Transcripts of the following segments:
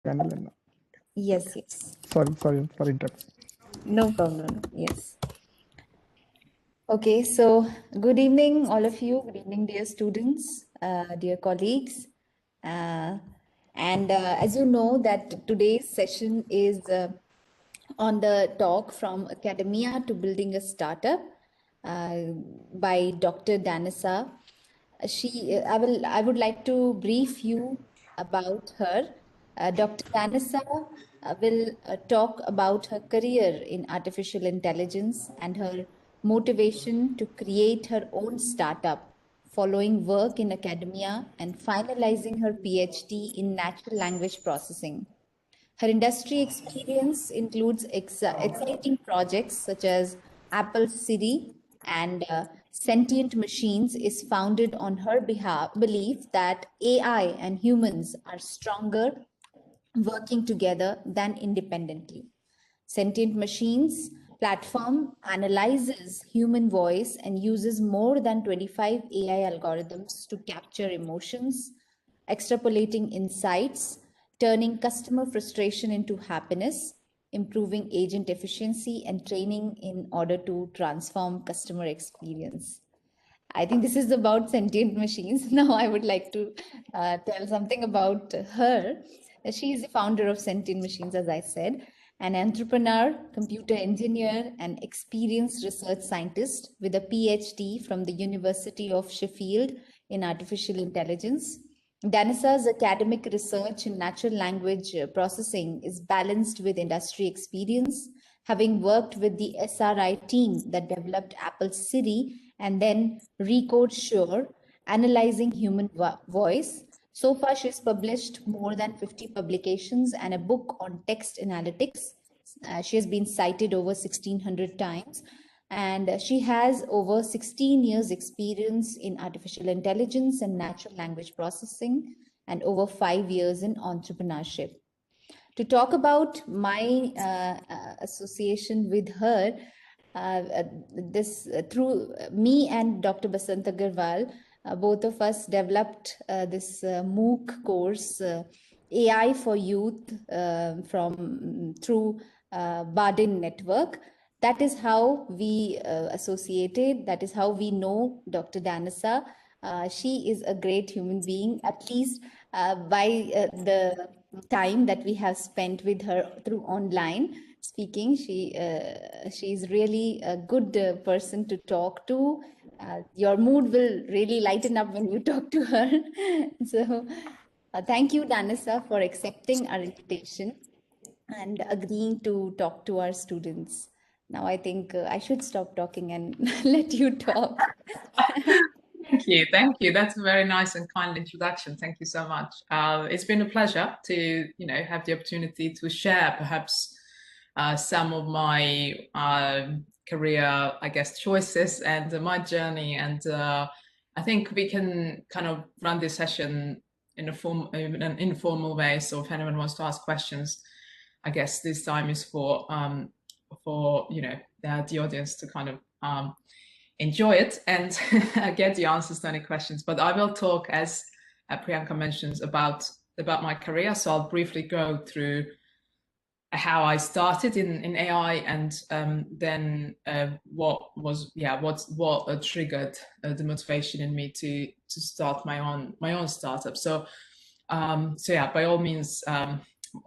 channel and Yes, yes. sorry for interrupting. No problem. Yes. Okay, so good evening, all of you. Good evening, dear students, dear colleagues. Uh, and as you know, that today's session is on the talk from academia to building a startup uh, by Dr. Danica. I would like to brief you about her. Dr. Danica will talk about her career in artificial intelligence and her motivation to create her own startup following work in academia and finalizing her PhD in natural language processing. Her industry experience includes exciting projects such as Apple Siri and Sentient Machines is founded on her belief that AI and humans are stronger working together than independently. Sentient Machines platform analyzes human voice and uses more than 25 AI algorithms to capture emotions, extrapolating insights, turning customer frustration into happiness, improving agent efficiency, and training in order to transform customer experience. I think this is about sentient machines. Now, I would like to tell something about her. She is the founder of Sentient Machines, as I said, an entrepreneur, computer engineer, and experienced research scientist with a PhD from the University of Sheffield in artificial intelligence. Danisa's academic research in natural language processing is balanced with industry experience, having worked with the SRI team that developed Apple Siri and then Recode Sure, analyzing human voice. So far, she's published more than 50 publications and a book on text analytics. She has been cited over 1,600 times, and she has over 16 years experience in artificial intelligence and natural language processing and over 5 years in entrepreneurship. To talk about my association with her, this through me and Dr. Basant Agarwal, both of us developed this MOOC course, AI for Youth, from through Bardin Network. That is how we associated. That is how we know Dr. Danisa. She is a great human being, at least by the time that we have spent with her through online speaking. She is really a good person to talk to. Your mood will really lighten up when you talk to her. So thank you, Danisa, for accepting our invitation and agreeing to talk to our students. Now I think I should stop talking and let you talk. Thank you. Thank you. That's a very nice and kind introduction. Thank you so much. It's been a pleasure to, have the opportunity to share perhaps some of my career, I guess, choices and my journey. And I think we can kind of run this session in an informal way. So if anyone wants to ask questions, I guess this time is for the audience to kind of enjoy it and get the answers to any questions. But I will talk, as Priyanka mentions, about my career. So I'll briefly go through how I started in AI, and then what triggered the motivation in me to start my own startup. So yeah, by all means,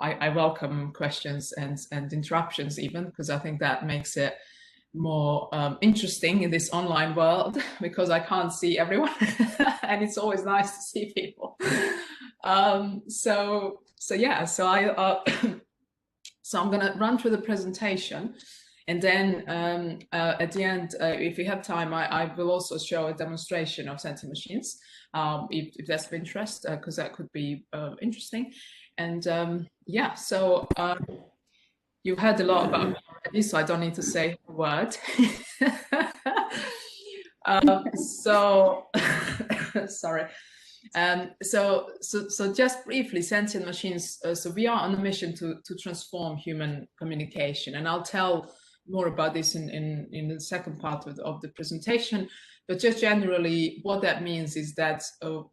I welcome questions and interruptions even, because I think that makes it more interesting in this online world, because I can't see everyone and it's always nice to see people. So I'm going to run through the presentation, and then at the end, if we have time, I will also show a demonstration of Sentient Machines, if that's of interest, because that could be interesting. And so you've heard a lot about me already, so I don't need to say a word. Sorry. So just briefly, Sentient Machines. So we are on a mission to transform human communication, and I'll tell more about this in the second part of the presentation. But just generally, what that means is that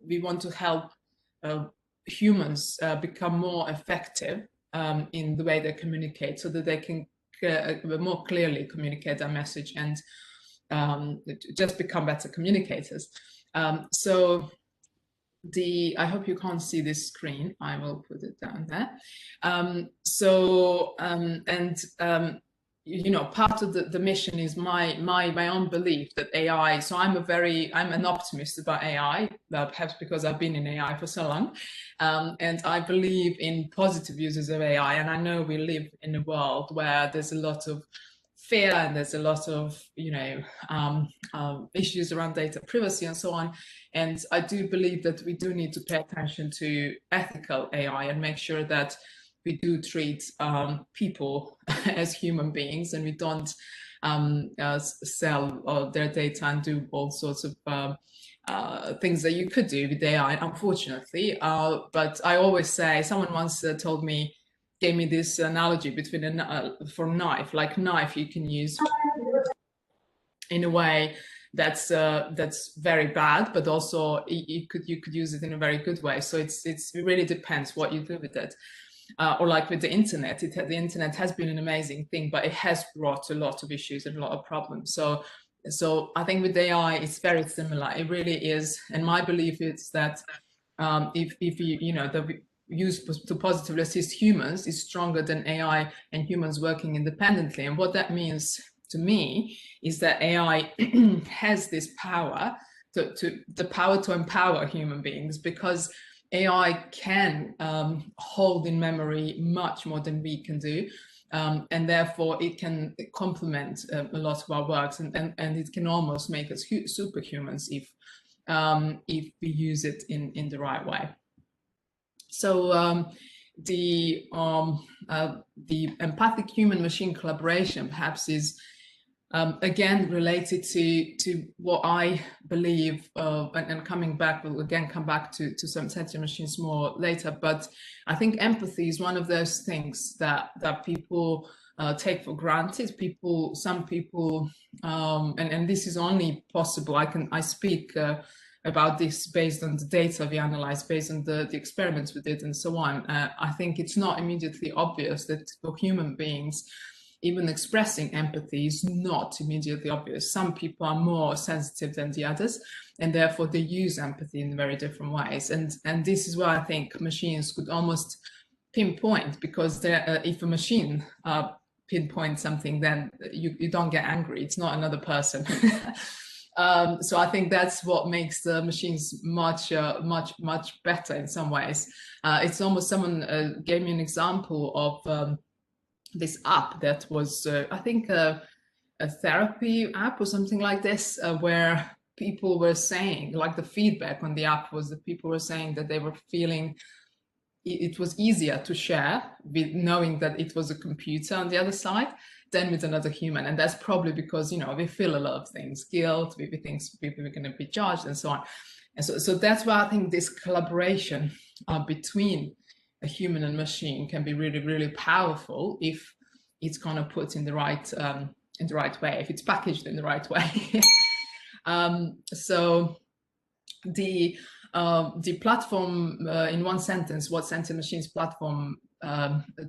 we want to help humans become more effective in the way they communicate, so that they can more clearly communicate their message and just become better communicators. So I hope you can't see this screen. I will put it down there. You know, part of the mission is my own belief that AI. So I'm an optimist about AI, perhaps because I've been in AI for so long, and I believe in positive uses of AI. And I know we live in a world where there's a lot of fear and there's a lot of, you know, issues around data privacy and so on. And I do believe that we do need to pay attention to ethical AI and make sure that we do treat people as human beings, and we don't sell their data and do all sorts of things that you could do with AI, unfortunately. But I always say, someone once told me, gave me this analogy between for knife, like knife you can use in a way that's very bad, but also you could use it in a very good way. So it really depends what you do with it. Or like with the internet, the internet has been an amazing thing, but it has brought a lot of issues and a lot of problems. So I think with AI, it's very similar. It really is, and my belief is that if you know the use to positively assist humans is stronger than AI and humans working independently. And what that means to me is that AI has this power the power to empower human beings, because AI can hold in memory much more than we can do. And therefore it can complement a lot of our works, and it can almost make us superhumans if we use it in the right way. So the empathic human-machine collaboration perhaps is again related to what I believe, and coming back, we'll again come back to some sentient machines more later. But I think empathy is one of those things that people take for granted. Some people, and this is only possible. I speak about this based on the data we analyze, based on the experiments we did, and so on. I think it's not immediately obvious that for human beings, even expressing empathy is not immediately obvious. Some people are more sensitive than the others, and therefore they use empathy in very different ways. And this is where I think machines could almost pinpoint, because if a machine pinpoints something, then you don't get angry. It's not another person. So I think that's what makes the machines much better in some ways. It's almost, someone gave me an example of this app that was, I think, a therapy app or something like this, where people were saying, like the feedback on the app was that people were saying that they were feeling it was easier to share with knowing that it was a computer on the other side than with another human. And that's probably because, you know, we feel a lot of things, guilt, we think people are going to be judged and so on. And so that's why I think this collaboration between a human and machine can be really, really powerful if it's kind of put in the right way, if it's packaged in the right way. So the platform, in one sentence, what Sentient Machines platform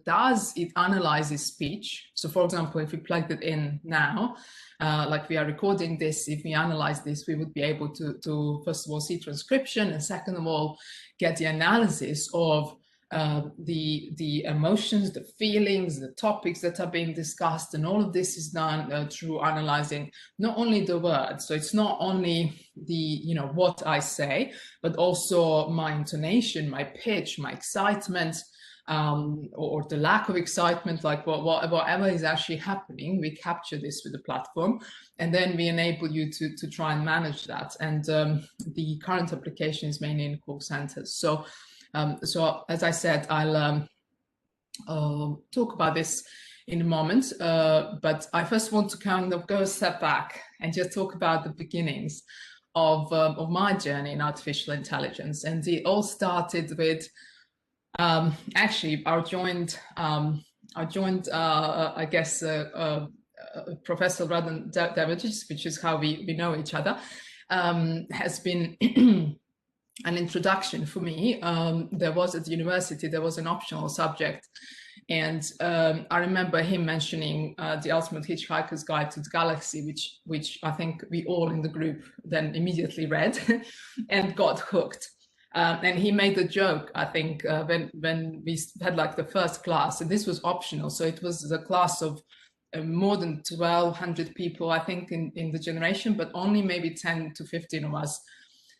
does, it analyzes speech. So for example, if we plugged it in now, like we are recording this, if we analyze this, we would be able to first of all see transcription, and second of all get the analysis of the emotions, the feelings, the topics that are being discussed. And all of this is done through analyzing not only the words, so it's not only the, you know, what I say, but also my intonation, my pitch, my excitement, or the lack of excitement, like whatever is actually happening. We capture this with the platform, and then we enable you to try and manage that. And the current application is mainly in call centers. So as I said, I'll talk about this in a moment, but I first want to kind of go a step back and just talk about the beginnings of my journey in artificial intelligence. And it all started with actually our joint, I guess, Professor Damljanovic, which is how we know each other, has been an introduction for me. There was at the university, there was an optional subject. And I remember him mentioning The Ultimate Hitchhiker's Guide to the Galaxy, which I think we all in the group then immediately read and got hooked. And he made the joke, I think, when we had like the first class, and this was optional. So it was a class of more than 1,200 people, I think, in the generation, but only maybe 10 to 15 of us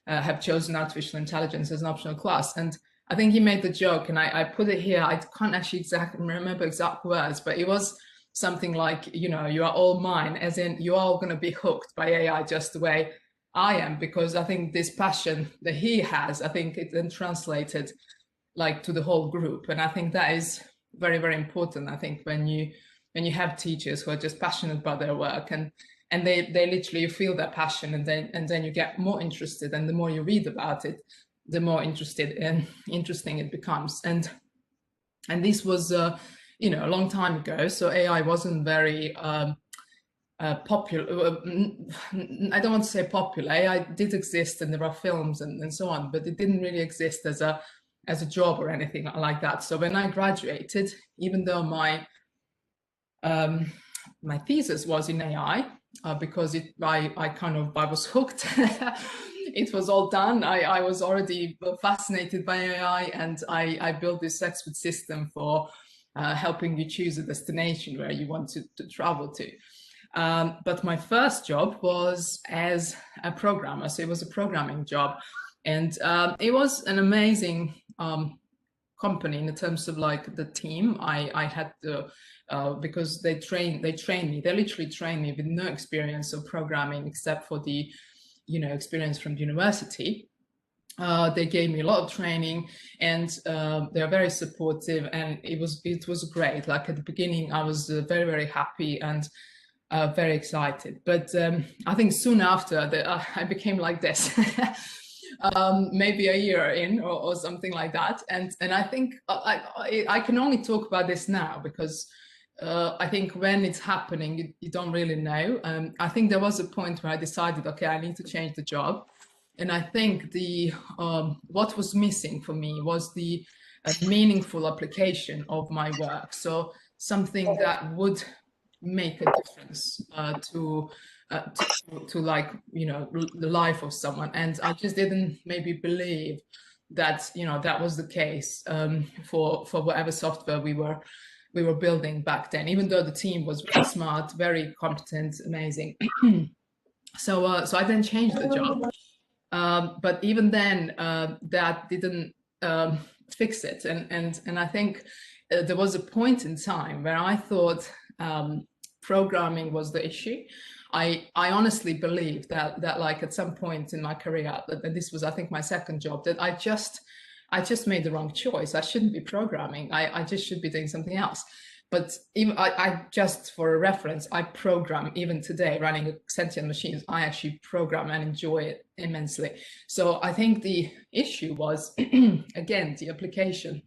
have chosen artificial intelligence as an optional class. And I think he made the joke, and I put it here. I can't actually exactly remember exact words, but it was something like, you know, you are all mine, as in you're all going to be hooked by AI just the way I am, because I think this passion that he has, I think it then translated like to the whole group. And I think that is very, very important. I think when you have teachers who are just passionate about their work, and they literally feel that passion, and then you get more interested, and the more you read about it, the more interesting it becomes. And this was you know, a long time ago, so AI wasn't very popular. I don't want to say popular. AI did exist, and there are films and so on, but it didn't really exist as a job or anything like that. So when I graduated, even though my thesis was in AI, because I was hooked. It was all done. I was already fascinated by AI, and I built this expert system for helping you choose a destination where you want to travel to. But my first job was as a programmer, so it was a programming job, and it was an amazing company in terms of like the team. I had to because they trained me. They literally trained me with no experience of programming except for the, you know, experience from university. They gave me a lot of training, and they are very supportive, and it was great. Like at the beginning, I was very, very happy and very excited. But I think soon after that, I became like this. Maybe a year in or something like that. And I think I can only talk about this now because I think when it's happening, you don't really know. I think there was a point where I decided, okay, I need to change the job. And I think the what was missing for me was the meaningful application of my work. So something that would make a difference to like, you know, the life of someone. And I just didn't maybe believe that, you know, that was the case for whatever software we were building back then, even though the team was very smart, very competent, amazing. So I then changed the job. But even then, that didn't fix it. And I think there was a point in time where I thought programming was the issue. I honestly believe that like at some point in my career, and this was, I think, my second job, that I just made the wrong choice. I shouldn't be programming. I just should be doing something else. But even I just for a reference, I program even today running Sentient Machines. I actually program and enjoy it immensely. So I think the issue was, again, the application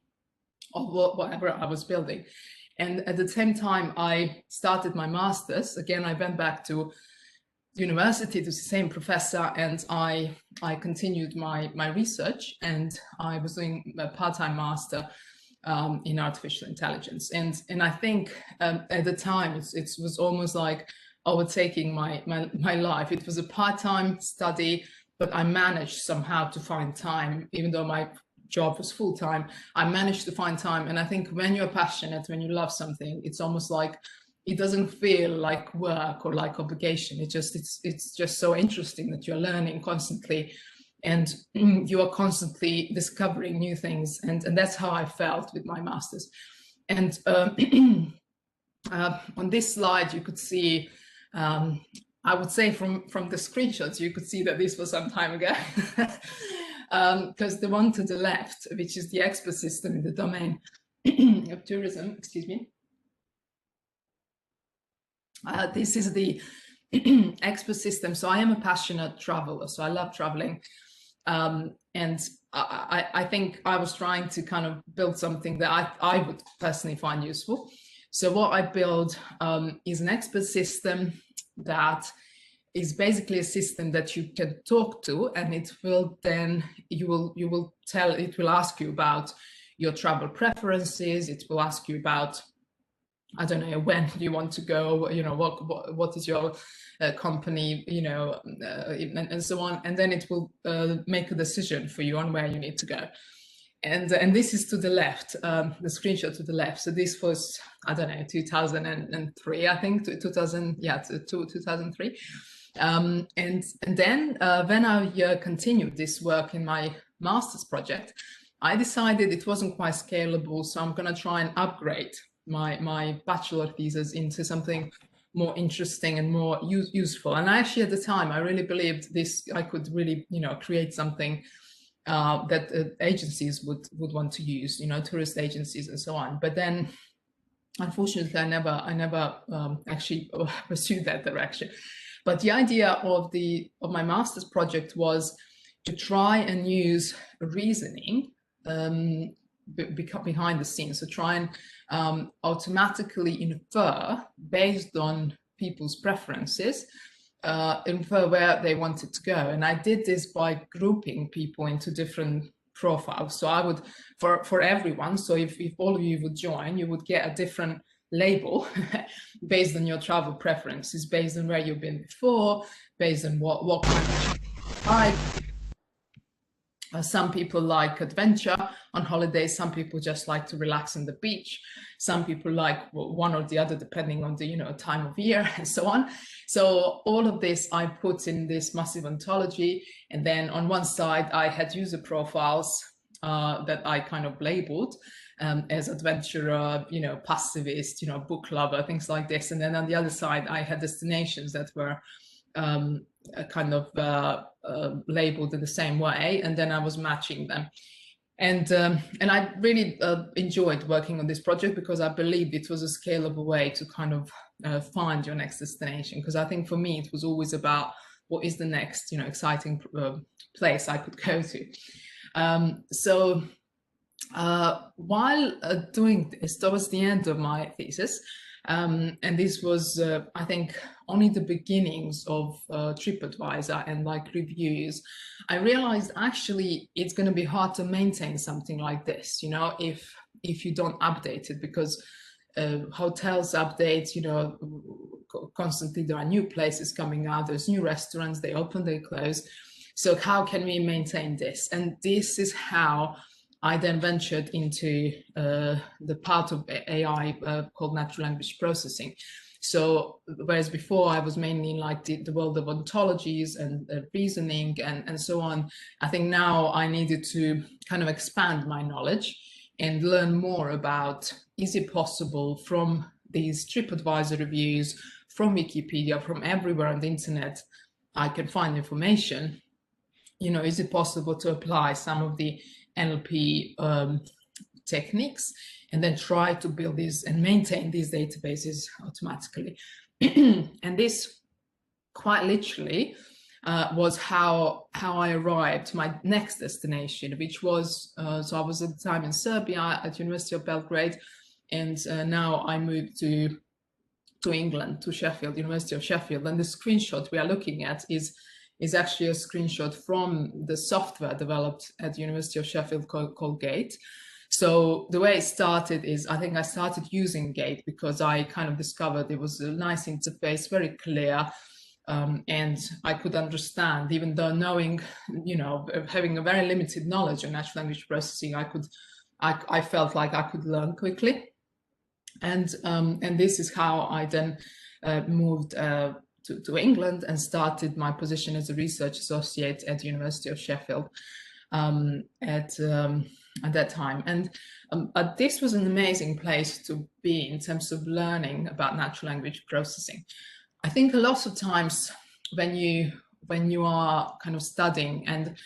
of whatever I was building. And at the same time, I started my master's. Again, I went back to university to the same professor, and I continued my research, and I was doing a part-time master in artificial intelligence. And I think at the time it was almost like overtaking my life. It was a part-time study, but I managed somehow to find time, even though my job was full-time. I managed to find time. And I think when you're passionate, when you love something, it's almost like it doesn't feel like work or like obligation. It's just so interesting that you're learning constantly, and you are constantly discovering new things. And that's how I felt with my master's. And on this slide, you could see, I would say from the screenshots, you could see that this was some time ago. Because the one to the left, which is the expert system in the domain of tourism, excuse me. This is the expert system. So I am a passionate traveler, so I love traveling. And I think I was trying to kind of build something that I would personally find useful. So what I build is an expert system that is basically a system that you can talk to, and it will then, it will ask you about your travel preferences. It will ask you about, I don't know, when do you want to go, you know, what is your company, you know, and so on. And then it will make a decision for you on where you need to go. And this is to the left, the screenshot to the left. So this was, I don't know, 2003, I think, 2000, yeah, 2003. And then when I continued this work in my master's project, I decided it wasn't quite scalable, so I'm going to try and upgrade my bachelor thesis into something more interesting and more useful. And actually, at the time, I really believed this, I could really, you know, create something that agencies would want to use, you know, tourist agencies and so on. But then, unfortunately, I never actually pursued that direction. But the idea of my master's project was to try and use reasoning behind the scenes, so try and automatically infer based on people's preferences, infer where they wanted to go. And I did this by grouping people into different profiles. So I would, for everyone, so if all of you would join, you would get a different label based on your travel preferences, based on where you've been before, based on what kind of type. Some people like adventure on holidays. Some people just like to relax on the beach. Some people like one or the other, depending on the, you know, time of year and so on. So all of this I put in this massive ontology. And then on one side, I had user profiles that I kind of labeled as adventurer, you know, pacifist, you know, book lover, things like this. And then on the other side, I had destinations that were kind of labeled in the same way, and then I was matching them. And I really enjoyed working on this project because I believed it was a scalable way to kind of find your next destination. Because I think for me, it was always about what is the next, you know, exciting place I could go to. So while doing this, towards the end of my thesis, and this was, I think, only the beginnings of TripAdvisor and like reviews, I realized actually it's going to be hard to maintain something like this, you know, if you don't update it, because hotels update, you know, constantly. There are new places coming out, there's new restaurants, they open, they close. So how can we maintain this? And this is how I then ventured into the part of AI called natural language processing. So whereas before I was mainly in like the world of ontologies and reasoning and so on, I think now I needed to kind of expand my knowledge and learn more about, is it possible from these TripAdvisor reviews, from Wikipedia, from everywhere on the internet I can find information, you know, is it possible to apply some of the NLP techniques and then try to build these and maintain these databases automatically. And this quite literally was how I arrived to my next destination, which was, so I was at the time in Serbia at University of Belgrade, and now I moved to England, to Sheffield, University of Sheffield. And the screenshot we are looking at is actually a screenshot from the software developed at the University of Sheffield called Gate. So the way it started is, I think I started using Gate because I kind of discovered it was a nice interface, very clear, and I could understand, even though knowing, you know, having a very limited knowledge of natural language processing, I felt like I could learn quickly. And this is how I then moved to England and started my position as a research associate at the University of Sheffield at that time. And this was an amazing place to be in terms of learning about natural language processing. I think a lot of times when you are kind of studying, and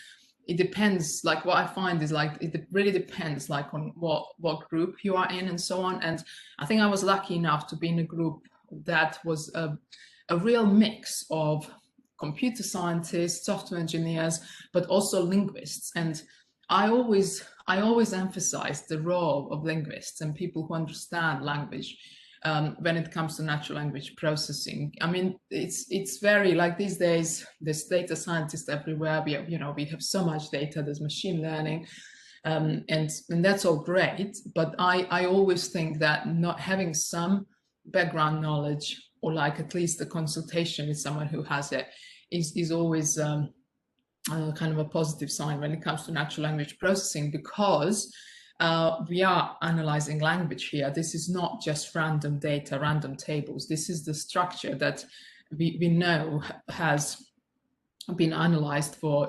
it depends, like what I find is like it really depends like on what group you are in and so on. And I think I was lucky enough to be in a group that was a real mix of computer scientists, software engineers, but also linguists. And I always emphasize the role of linguists and people who understand language when it comes to natural language processing. I mean, it's very like these days. There's data scientists everywhere. We have so much data. There's machine learning, and that's all great. But I always think that not having some background knowledge, or like at least a consultation with someone who has it, is always kind of a positive sign when it comes to natural language processing, because we are analyzing language here. This is not just random data, random tables. This is the structure that we know has been analyzed for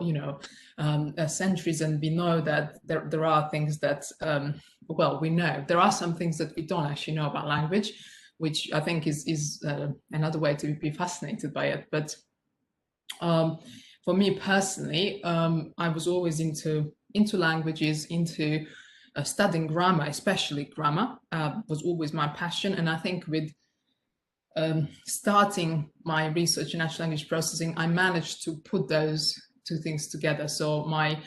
centuries, and we know that there are things that well, we know there are some things that we don't actually know about language, which I think is another way to be fascinated by it. But for me personally, I was always into languages, into studying grammar, especially grammar, was always my passion. And I think with starting my research in natural language processing, I managed to put those two things together. So my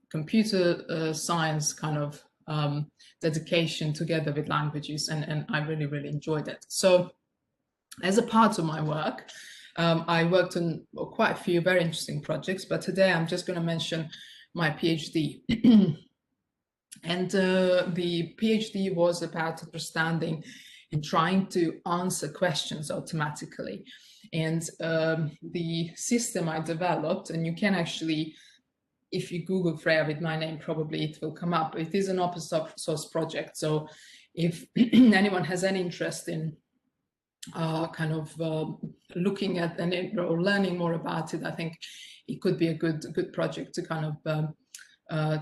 computer science kind of dedication together with languages, and I really, really enjoyed it. So as a part of my work, I worked on quite a few very interesting projects, but today I'm just going to mention my PhD. And the PhD was about understanding and trying to answer questions automatically. And the system I developed, and you can actually, if you Google Freya with my name, probably it will come up. It is an open source project. So if anyone has any interest in kind of looking at or learning more about it, I think it could be a good project to kind of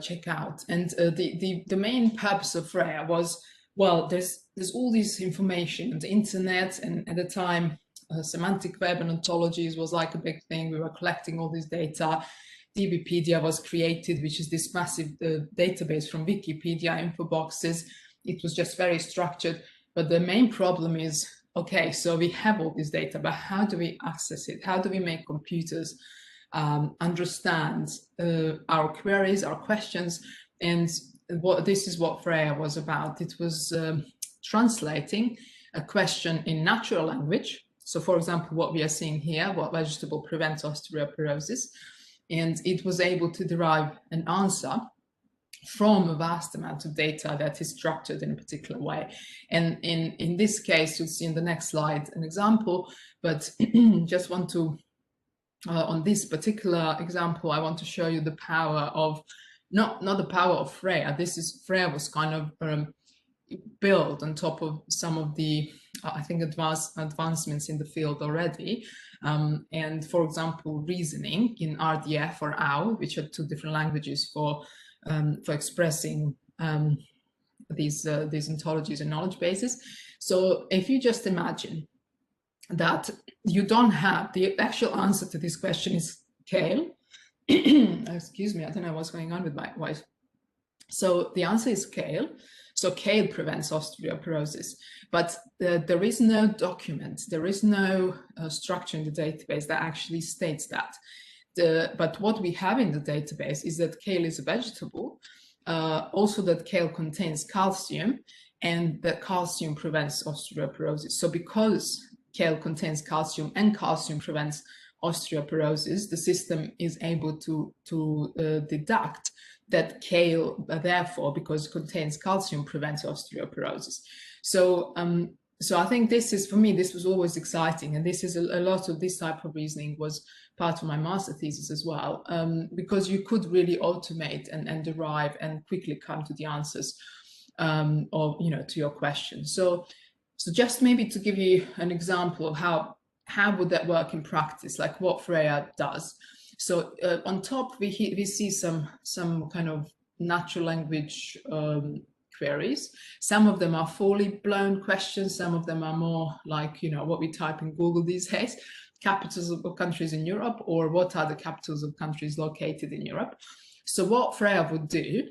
check out. And the main purpose of Freya was, well, there's all this information on the internet, and at the time semantic web and ontologies was like a big thing. We were collecting all this data. DBpedia was created, which is this massive database from Wikipedia, info boxes. It was just very structured. But the main problem is, okay, so we have all this data, but how do we access it? How do we make computers understand our queries, our questions? And this is what Freya was about. It was translating a question in natural language. So for example, what we are seeing here, what vegetable prevents osteoporosis? And it was able to derive an answer from a vast amount of data that is structured in a particular way. And in this case, you'll see in the next slide an example, but just want to, on this particular example, I want to show you the power of, not the power of Freya. Freya was kind of built on top of some of the, I think, advancements in the field already. And for example, reasoning in RDF or OWL, which are two different languages for expressing these ontologies and knowledge bases. So if you just imagine that you don't have the actual answer to this question is kale. Excuse me, I don't know what's going on with my voice. So the answer is kale. So kale prevents osteoporosis, but there is no document, there is no structure in the database that actually states that. But what we have in the database is that kale is a vegetable, also that kale contains calcium, and that calcium prevents osteoporosis. So because kale contains calcium and calcium prevents osteoporosis, the system is able to deduct that kale, therefore, because it contains calcium, prevents osteoporosis. So so I think this is, for me, this was always exciting, and this is a lot of this type of reasoning was part of my master thesis as well, because you could really automate and derive and quickly come to the answers of, to your question. So just maybe to give you an example of how would that work in practice, like what Freya does. So on top we see some kind of natural language queries. Some of them are fully blown questions. Some of them are more like, what we type in Google these days, capitals of countries in Europe, or what are the capitals of countries located in Europe. So what Freya would do,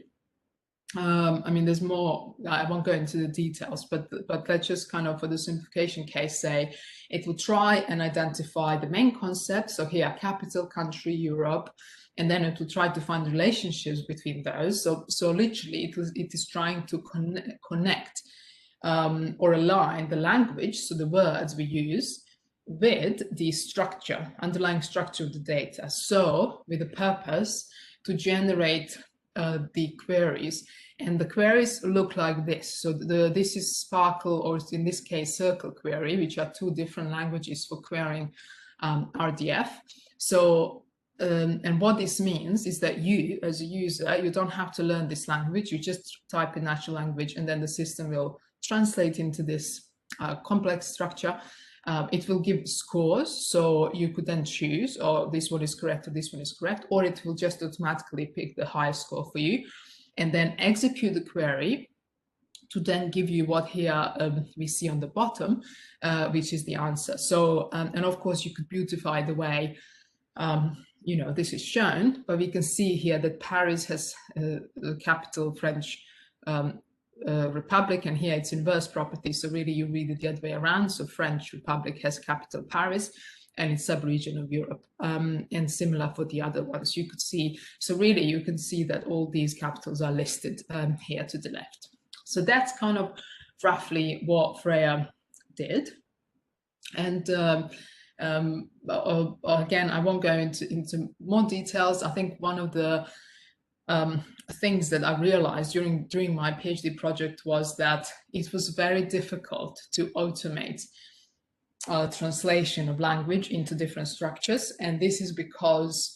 I mean, there's more, I won't go into the details, but let's just kind of, for the simplification case, say it will try and identify the main concepts. So here, capital, country, Europe, and then it will try to find relationships between those. So literally, it is trying to connect or align the language, so the words we use, with the structure, underlying structure of the data. So with the purpose to generate the queries. And the queries look like this. So this is Sparkle, or in this case, Circle query, which are two different languages for querying RDF. So, and what this means is that you, as a user, you don't have to learn this language. You just type in natural language, and then the system will translate into this complex structure. It will give scores, so you could then choose, oh, this one is correct or this one is correct, or it will just automatically pick the highest score for you and then execute the query to then give you what here we see on the bottom, which is the answer. So, and of course you could beautify the way you know, this is shown, but we can see here that Paris has the capital French Republic, and here it's inverse property, so really you read it the other way around. So French Republic has capital Paris and it's sub-region of Europe, and similar for the other ones. You could see, so really you can see that all these capitals are listed here to the left. So that's kind of roughly what Freya did. And again, I won't go into more details. I think one of the things that I realized during my PhD project was that it was very difficult to automate translation of language into different structures. And this is because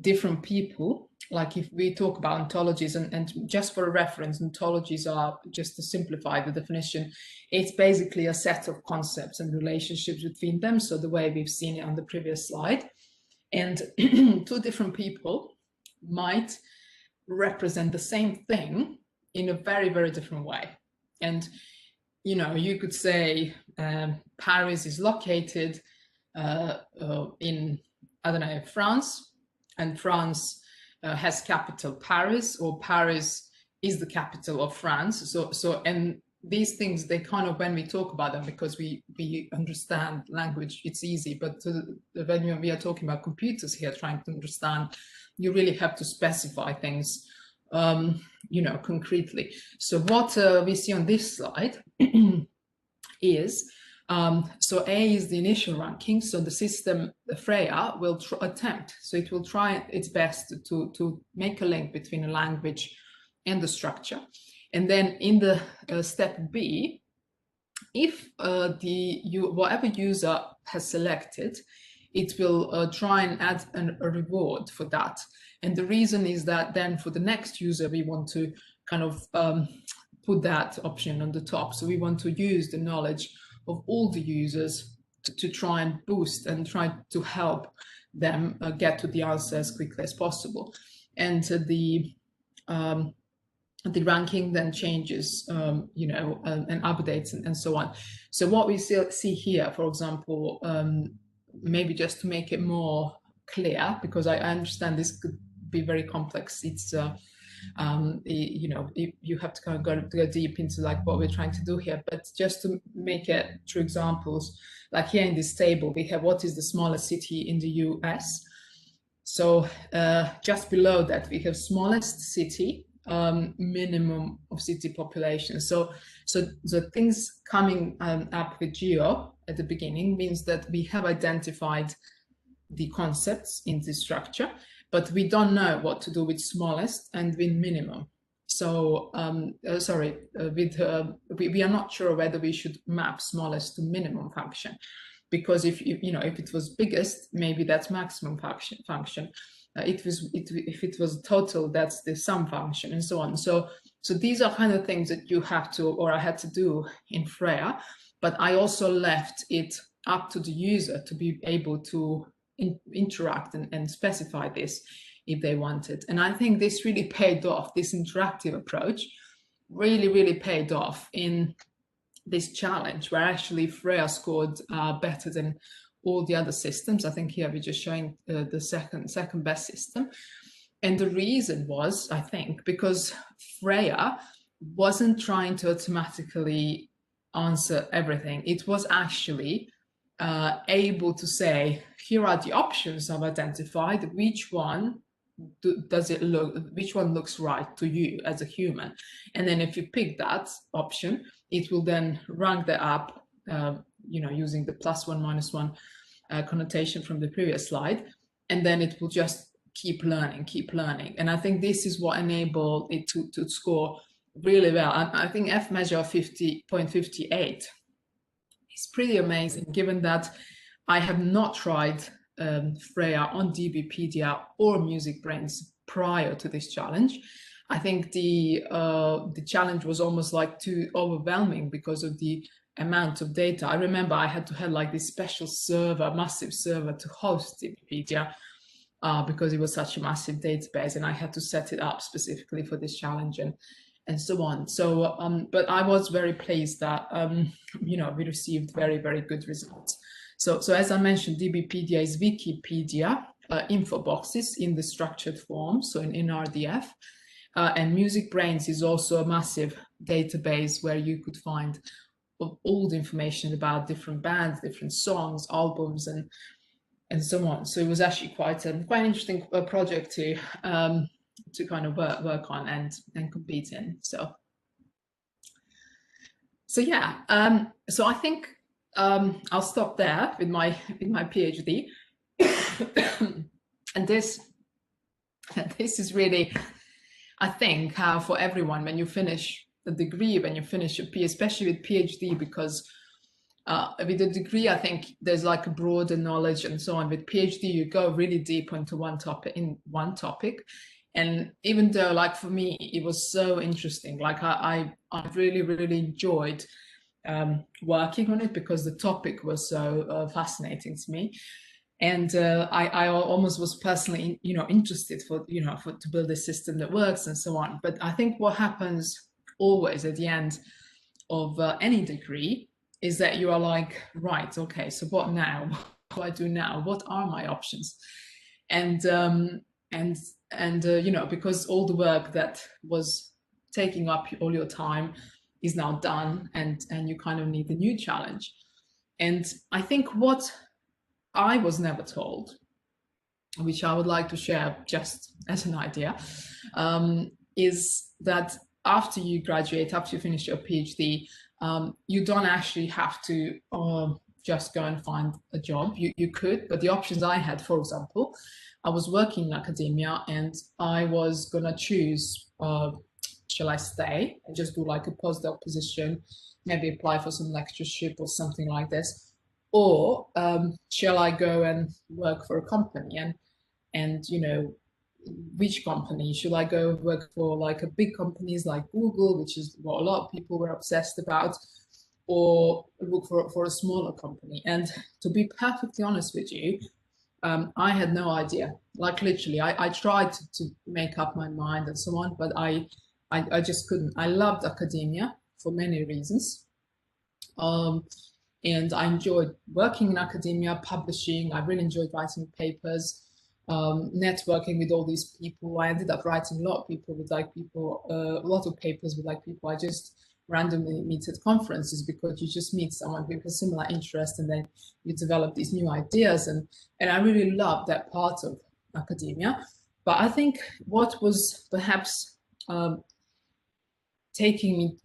different people, like if we talk about ontologies, and just for a reference, ontologies are, just to simplify the definition, it's basically a set of concepts and relationships between them. So the way we've seen it on the previous slide. And two different people might represent the same thing in a very, very different way. And, you know, you could say Paris is located in, I don't know, France, and France has capital Paris, or Paris is the capital of France. So and these things, they kind of, when we talk about them, because we understand language, it's easy, but when we are talking about computers here, trying to understand, you really have to specify things, you know, concretely. So what we see on this slide is, so A is the initial ranking. So the system, the Freya, will attempt. So it will try its best to make a link between a language and the structure. And then in the step B, if whatever user has selected, it will try and add a reward for that. And the reason is that then for the next user, we want to kind of put that option on the top. So we want to use the knowledge of all the users to try and boost and try to help them get to the answer as quickly as possible. And the ranking then changes, you know, and updates and so on. So what we see here, for example, maybe just to make it more clear, because I understand this could be very complex. It's you know, you have to kind of go deep into like what we're trying to do here, but just to make it through examples, like here in this table, we have what is the smallest city in the US. So just below that, we have smallest city, minimum of city population. So the things coming up with geo at the beginning means that we have identified the concepts in this structure, but we don't know what to do with smallest and with minimum. So we are not sure whether we should map smallest to minimum function, because if you know, if it was biggest, maybe that's maximum function. If it was total, that's the sum function, and so on. So these are kind of things that you have to, or I had to do in Freya, but I also left it up to the user to be able to interact and specify this if they wanted. And I think this really paid off. This interactive approach really paid off in this challenge, where actually Freya scored better than all the other systems. I think here we're just showing the second best system. And the reason was, I think, because Freya wasn't trying to automatically answer everything. It was actually able to say, here are the options I've identified, which one does it look, which one looks right to you as a human? And then if you pick that option, it will then rank the app, using the +1 -1 connotation from the previous slide, and then it will just keep learning. And I think this is what enabled it to score really well. And I think F measure of 50.58 is pretty amazing, given that I have not tried Freya on DBpedia or Music Brains prior to this challenge. I think the challenge was almost like too overwhelming because of the amount of data. I remember I had to have like this special server, massive server, to host DBpedia because it was such a massive database, and I had to set it up specifically for this challenge and so on. So, but I was very pleased that we received very, very good results. So as I mentioned, DBpedia is Wikipedia info boxes in the structured form, so in RDF. And Music Brains is also a massive database where you could find all the information about different bands, different songs, albums, and so on. So it was actually quite an interesting project to kind of work on and compete in. So yeah. So I think I'll stop there with my PhD. And this is really, I think, for everyone when you finish a degree, when you finish a PhD, especially with PhD, because with a degree, I think there's like a broader knowledge and so on. With PhD, you go really deep into one topic. And even though, like, for me, it was so interesting, like I really, really enjoyed working on it because the topic was so fascinating to me. And I almost was personally, interested to build a system that works and so on. But I think what happens always at the end of any degree is that you are like, right, okay, so what now? What do I do now? What are my options? And because all the work that was taking up all your time is now done, and you kind of need a new challenge. And I think what I was never told, which I would like to share just as an idea, is that after you graduate, after you finish your PhD, you don't actually have to just go and find a job. You could, but the options I had, for example, I was working in academia and I was going to choose, shall I stay and just do like a postdoc position, maybe apply for some lectureship or something like this, or shall I go and work for a company? And which company? Should I go work for like a big companies like Google, which is what a lot of people were obsessed about, or look for a smaller company? And to be perfectly honest with you, I had no idea. Like literally, I tried to make up my mind and so on, but I just couldn't. I loved academia for many reasons. And I enjoyed working in academia, publishing. I really enjoyed writing papers, networking with all these people. I ended up writing a lot of papers with like people I just randomly meet at conferences, because you just meet someone with a similar interest and then you develop these new ideas. And I really loved that part of academia. But I think what was perhaps taking me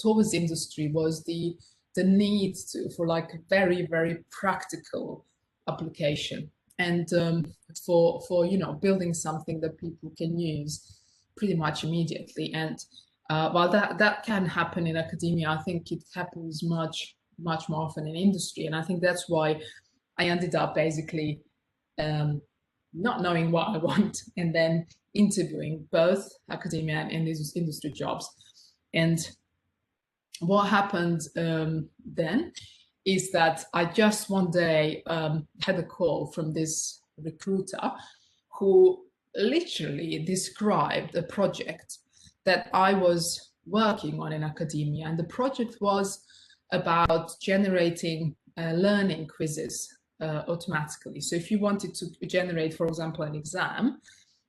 towards industry was the need for like very, very practical application, and for building something that people can use pretty much immediately. And while that can happen in academia, I think it happens much more often in industry. And I think that's why I ended up basically not knowing what I want, and then interviewing both academia and these industry jobs. And what happened then is that I just one day had a call from this recruiter who literally described a project that I was working on in academia. And the project was about generating learning quizzes automatically. So if you wanted to generate, for example, an exam,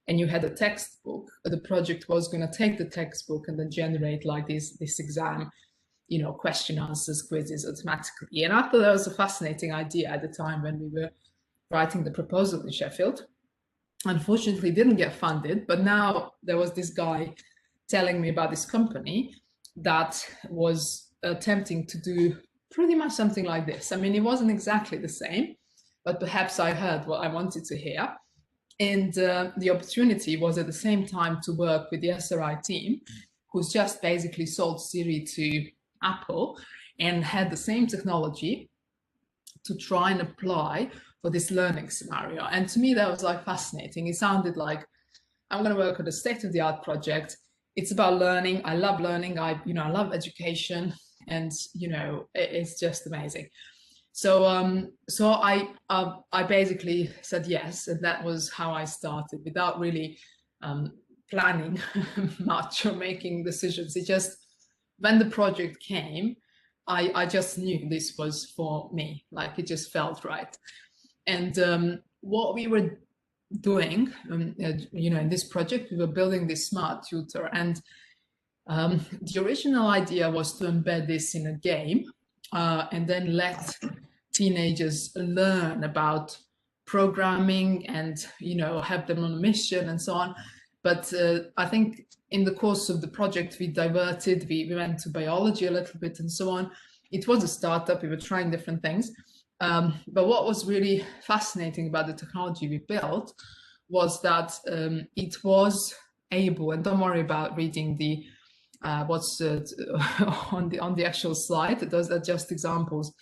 and you had a textbook, the project was going to take the textbook and then generate like this exam, question answers, quizzes automatically. And I thought that was a fascinating idea at the time when we were writing the proposal in Sheffield. unfortunately didn't get funded, but now there was this guy telling me about this company that was attempting to do pretty much something like this. I mean, it wasn't exactly the same, but perhaps I heard what I wanted to hear. And the opportunity was at the same time to work with the SRI team, who's just basically sold Siri to Apple and had the same technology to try and apply for this learning scenario. And to me, that was like fascinating. It sounded like I'm going to work on a state-of-the-art project. It's about learning. I love learning. I love education, and it's just amazing. So I basically said yes, and that was how I started, without really planning much or making decisions. It just, when the project came, I just knew this was for me. Like, it just felt right. And what we were doing, in this project, we were building this smart tutor, and the original idea was to embed this in a game, and then let teenagers learn about programming and have them on a mission and so on. But I think in the course of the project we diverted, we went to biology a little bit and so on. It was a startup, we were trying different things. But what was really fascinating about the technology we built was that it was able, and don't worry about reading the what's on the actual slide, those are just examples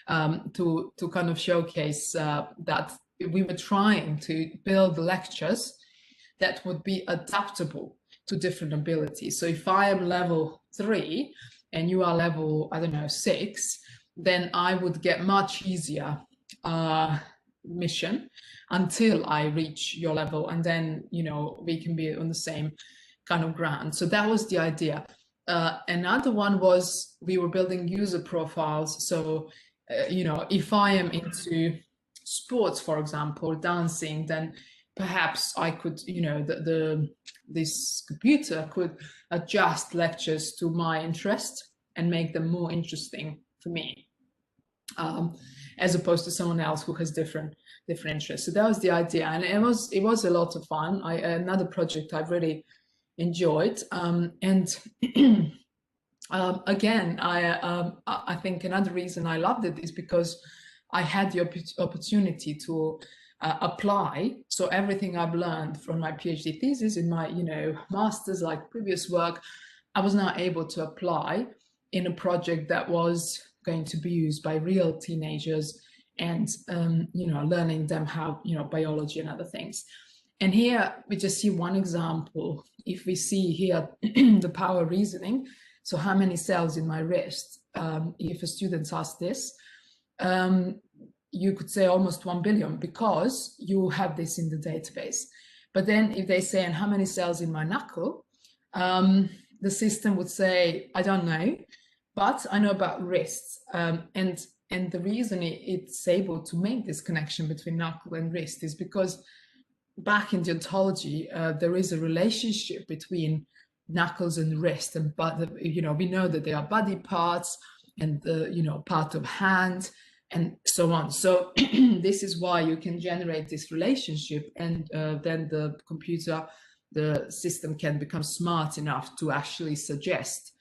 to kind of showcase that we were trying to build lectures that would be adaptable to different abilities. So if I am level 3 and you are level, I don't know, 6, then I would get much easier mission until I reach your level, and then we can be on the same kind of ground. So that was the idea. Another one was we were building user profiles. So if I am into sports, for example, dancing, then perhaps I could, this computer could adjust lectures to my interest and make them more interesting for me, as opposed to someone else who has different interests. So that was the idea, and it was a lot of fun. Another project I've really enjoyed, and again, I think another reason I loved it is because I had the opportunity to apply. So everything I've learned from my PhD thesis, in my master's, like previous work, I was now able to apply in a project that was going to be used by real teenagers, and learning them how biology and other things. And here we just see one example. If we see here the power reasoning, so how many cells in my wrist, if a student asks this, you could say almost 1 billion, because you have this in the database. But then if they say, and how many cells in my knuckle, the system would say, I don't know, but I know about wrists. And the reason it's able to make this connection between knuckle and wrist is because back in the ontology, there is a relationship between knuckles and wrist, and we know that they are body parts, and part of hand, and so on. So this is why you can generate this relationship, and then the computer, the system, can become smart enough to actually suggest,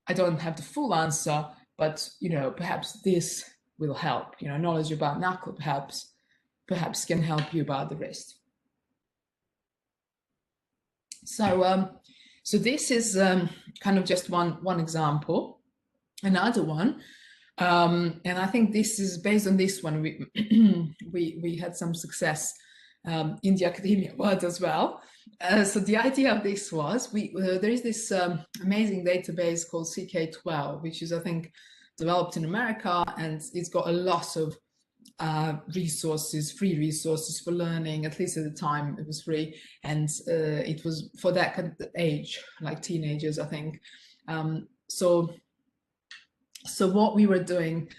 I don't have the full answer, but perhaps this will help. Knowledge about knuckle perhaps can help you about the wrist. So so this is kind of just one example. Another one, and I think this is based on this one, we had some success in the academia world as well. So the idea of this was, there is this amazing database called CK12, which is, I think, developed in America, and it's got a lot of resources, free resources for learning. At least at the time it was free, and it was for that kind of age, like teenagers, I think. So what we were doing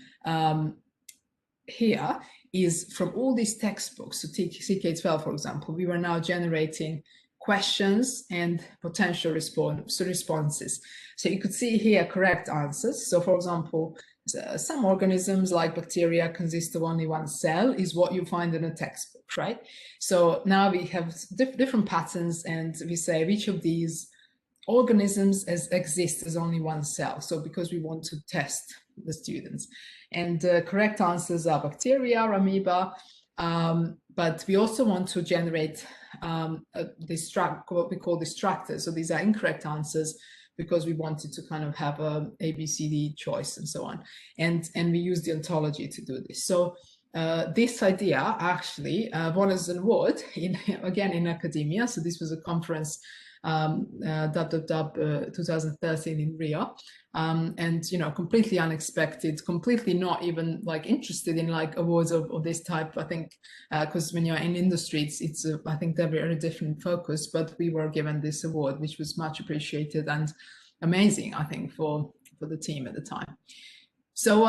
here is, from all these textbooks, so CK12, for example, we were now generating questions and potential responses. So you could see here correct answers. So for example, some organisms like bacteria consist of only one cell is what you find in a textbook, right? So now we have different patterns, and we say which of these organisms exist as only one cell. So because we want to test the students, and correct answers are bacteria, amoeba, but we also want to generate what we call distractors. So these are incorrect answers because we wanted to kind of have a B, C, D choice and so on. And we use the ontology to do this. So this idea actually won us an award again in academia. So this was a conference, 2013 in Rio. And completely unexpected, completely not even like interested in like awards of this type. I think because when you're in industry, it's I think they're very different focus. But we were given this award, which was much appreciated and amazing, I think, for the team at the time. So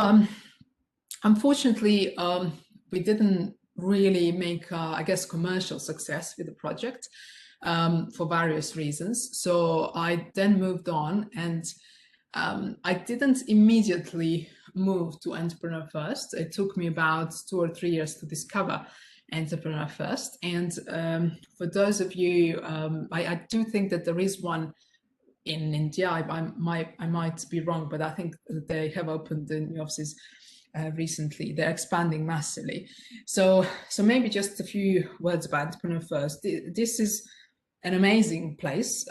unfortunately, we didn't really make, I guess, commercial success with the project for various reasons. So I then moved on, and I didn't immediately move to Entrepreneur First. It took me about 2 or 3 years to discover Entrepreneur First. And for those of you, I do think that there is one in India. I might be wrong, but I think they have opened the new offices recently. They're expanding massively. So maybe just a few words about Entrepreneur First. This is an amazing place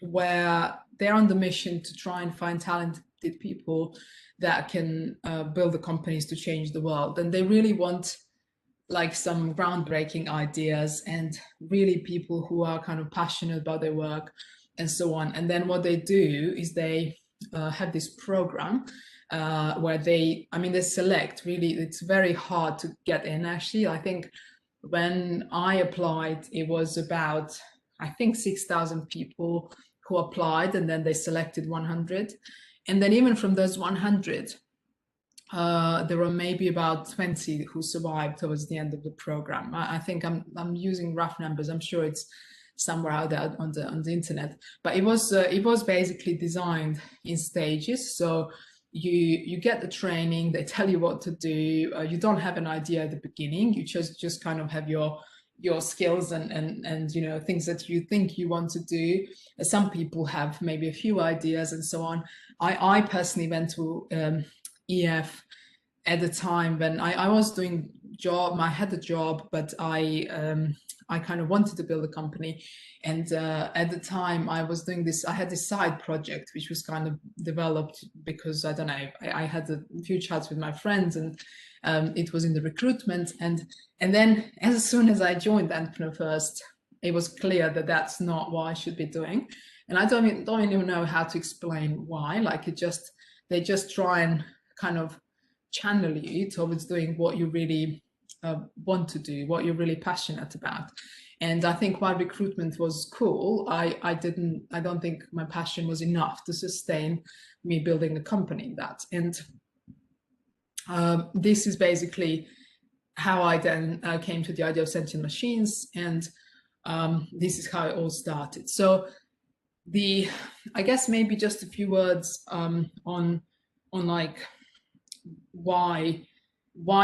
where they're on the mission to try and find talented people that can build the companies to change the world. And they really want like some groundbreaking ideas and really people who are kind of passionate about their work and so on. And then what they do is they have this program where they select, really, it's very hard to get in actually. I think when I applied, it was about, I think 6,000 people who applied, and then they selected 100. And then even from those 100, there were maybe about 20 who survived towards the end of the program. I think I'm using rough numbers. I'm sure it's somewhere out there on the internet. But it was basically designed in stages. So you get the training. They tell you what to do. You don't have an idea at the beginning. You just kind of have your skills and things that you think you want to do. Some people have maybe a few ideas and so on. I personally went to EF at the time when I was doing job. I had a job, but I kind of wanted to build a company. And at the time I was doing this, I had this side project, which was kind of developed because, I don't know, I had a few chats with my friends, and it was in the recruitment. And then as soon as I joined Entrepreneur First, it was clear that that's not what I should be doing. And I don't even know how to explain why. Like they just try and kind of channel you towards doing what you really want to do, what you're really passionate about. And I think while recruitment was cool, I don't think my passion was enough to sustain me building a company in that. And this is basically how I then came to the idea of Sentient Machines, and this is how it all started. So I guess maybe just a few words on like why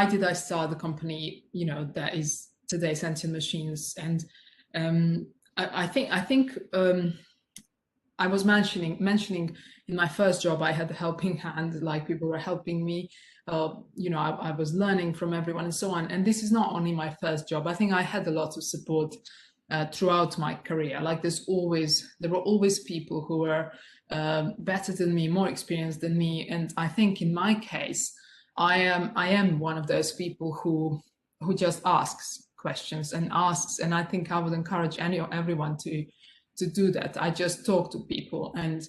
did I start the company, that is today Sentient Machines. And I think I was mentioning in my first job, I had a helping hand, like people were helping me. I was learning from everyone and so on. And this is not only my first job. I think I had a lot of support throughout my career. Like there were always people who were better than me, more experienced than me. And I think in my case, I am one of those people who just asks questions and asks. And I think I would encourage everyone to do that. I just talk to people, and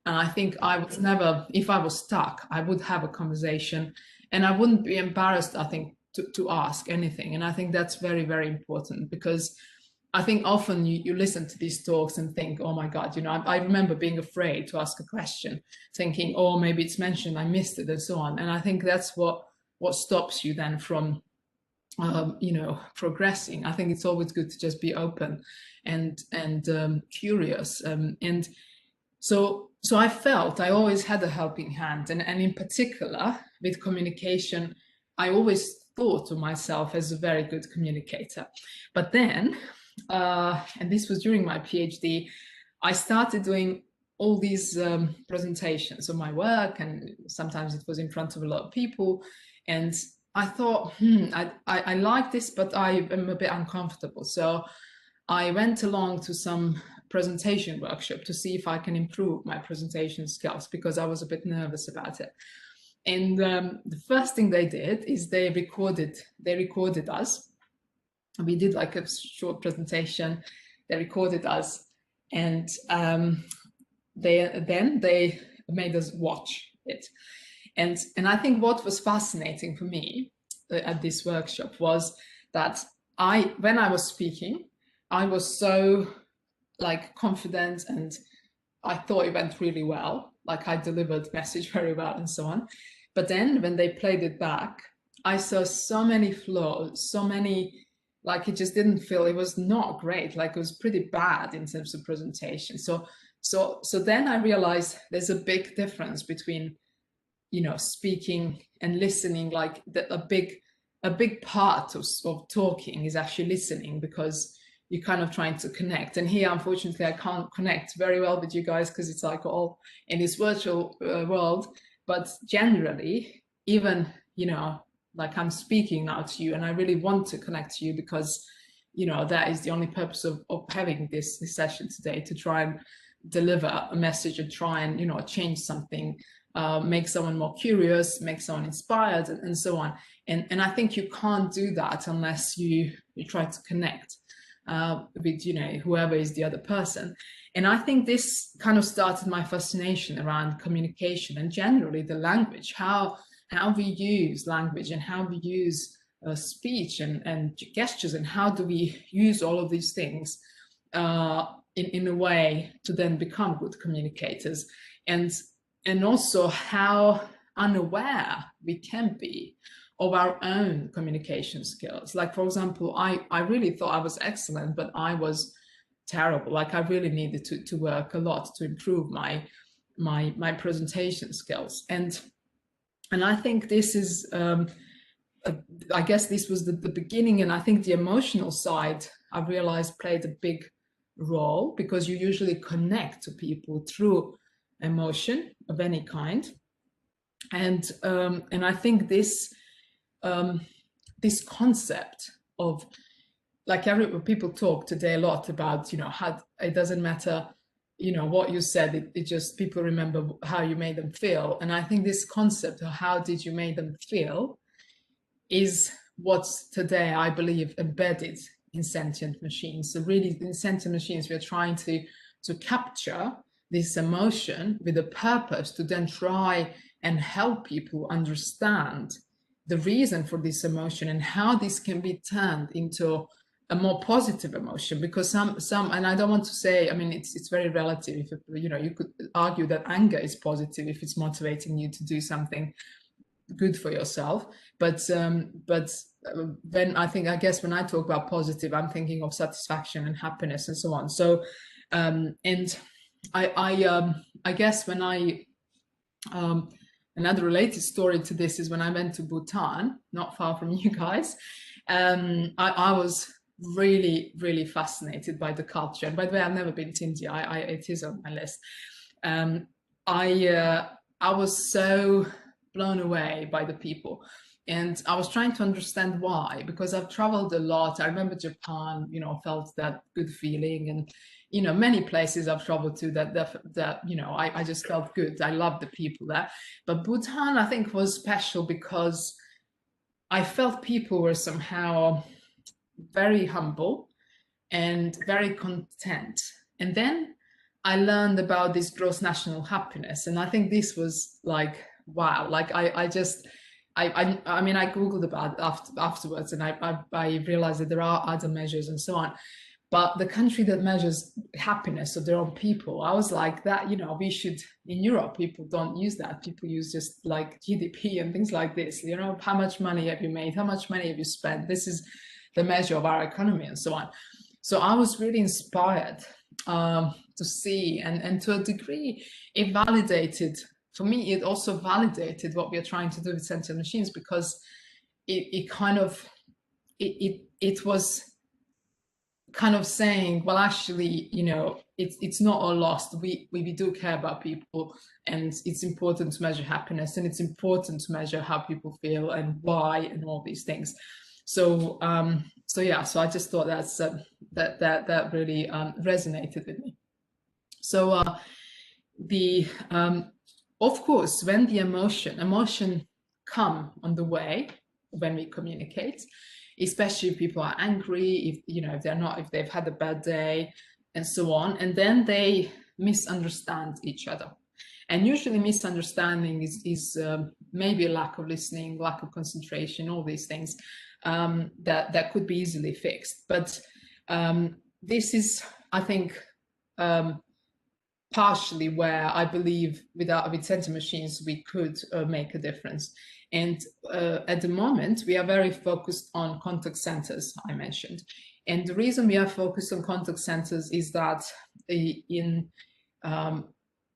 I think I was never, if I was stuck, I would have a conversation, and I wouldn't be embarrassed, I think, to ask anything. And I think that's very, very important, because I think often you listen to these talks and think, oh my God, I remember being afraid to ask a question, thinking, oh, maybe it's mentioned, I missed it, and so on. And I think that's what stops you then from progressing. I think it's always good to just be open and curious. And so so I felt I always had a helping hand, and in particular with communication, I always thought of myself as a very good communicator. But then, and this was during my PhD, I started doing all these presentations of my work, and sometimes it was in front of a lot of people. And I thought, I like this, but I am a bit uncomfortable. So I went along to some presentation workshop to see if I can improve my presentation skills, because I was a bit nervous about it. And the first thing they did is they recorded us. We did like a short presentation. They recorded us, and they made us watch it. And I think what was fascinating for me at this workshop was that when I was speaking, I was so like confident, and I thought it went really well. Like I delivered message very well and so on. But then when they played it back, I saw so many flaws, so many, like it just didn't feel, it was not great. Like it was pretty bad in terms of presentation. So then I realized there's a big difference between, you know, speaking and listening. Like a big part of talking is actually listening, because you're kind of trying to connect. And here, unfortunately, I can't connect very well with you guys because it's like all in this virtual world. But generally, even, you know, like I'm speaking now to you, and I really want to connect to you, because, you know, that is the only purpose of having this session today, to try and deliver a message and try and, you know, change something, make someone more curious, make someone inspired, and so on. And I think you can't do that unless you try to connect with, you know, whoever is the other person. And I think this kind of started my fascination around communication and generally the language, how we use language, and how we use speech and gestures, and how do we use all of these things in a way to then become good communicators, and also how unaware we can be of our own communication skills. Like, for example, I really thought I was excellent, but I was terrible. Like I really needed to work a lot to improve my presentation skills. And I think this is, I guess this was the beginning. And I think the emotional side, I realized, played a big role, because you usually connect to people through emotion of any kind. And I think this this concept of, like, people talk today a lot about, you know, how it doesn't matter, you know, what you said, it just, people remember how you made them feel. And I think this concept of how did you make them feel is what's today, I believe, embedded in sentient machines. So really, in sentient machines, we're trying to capture this emotion with a purpose to then try and help people understand the reason for this emotion and how this can be turned into a more positive emotion. Because some, and I don't want to say, I mean, it's very relative. If, you know, you could argue that anger is positive if it's motivating you to do something good for yourself. But when I guess when I talk about positive, I'm thinking of satisfaction and happiness and so on. So and I guess when another related story to this is when I went to Bhutan, not far from you guys. I was really fascinated by the culture. And by the way, I've never been to India. It is on my list. I was so blown away by the people. And I was trying to understand why, because I've traveled a lot. I remember Japan, you know, felt that good feeling. And, you know, many places I've traveled to that you know, I just felt good. I loved the people there. But Bhutan, I think, was special because I felt people were somehow very humble and very content. And then I learned about this gross national happiness. And I think this was like, wow, like I mean, I Googled about it afterwards, and I realized that there are other measures and so on. But the country that measures happiness of their own people, I was like, that, you know, we should, in Europe, people don't use that. People use just like GDP and things like this. You know, how much money have you made? How much money have you spent? This is the measure of our economy and so on. So I was really inspired to see, and to a degree, it validated, for me, it also validated what we are trying to do with Sentient Machines, because it kind of, it was kind of saying, well, actually, you know, it's not all lost. We do care about people, and it's important to measure happiness, and it's important to measure how people feel and why, and all these things. So yeah, so I just thought that's that really resonated with me. So the of course, when the emotion come on the way when we communicate, especially if people are angry, if you know, if they've had a bad day, and so on, and then they misunderstand each other. And usually misunderstanding is maybe a lack of listening, lack of concentration, all these things that could be easily fixed. But this is, I think, partially where I believe with Sentient Machines we could make a difference. And at the moment we are very focused on contact centers, I mentioned. And the reason we are focused on contact centers is that in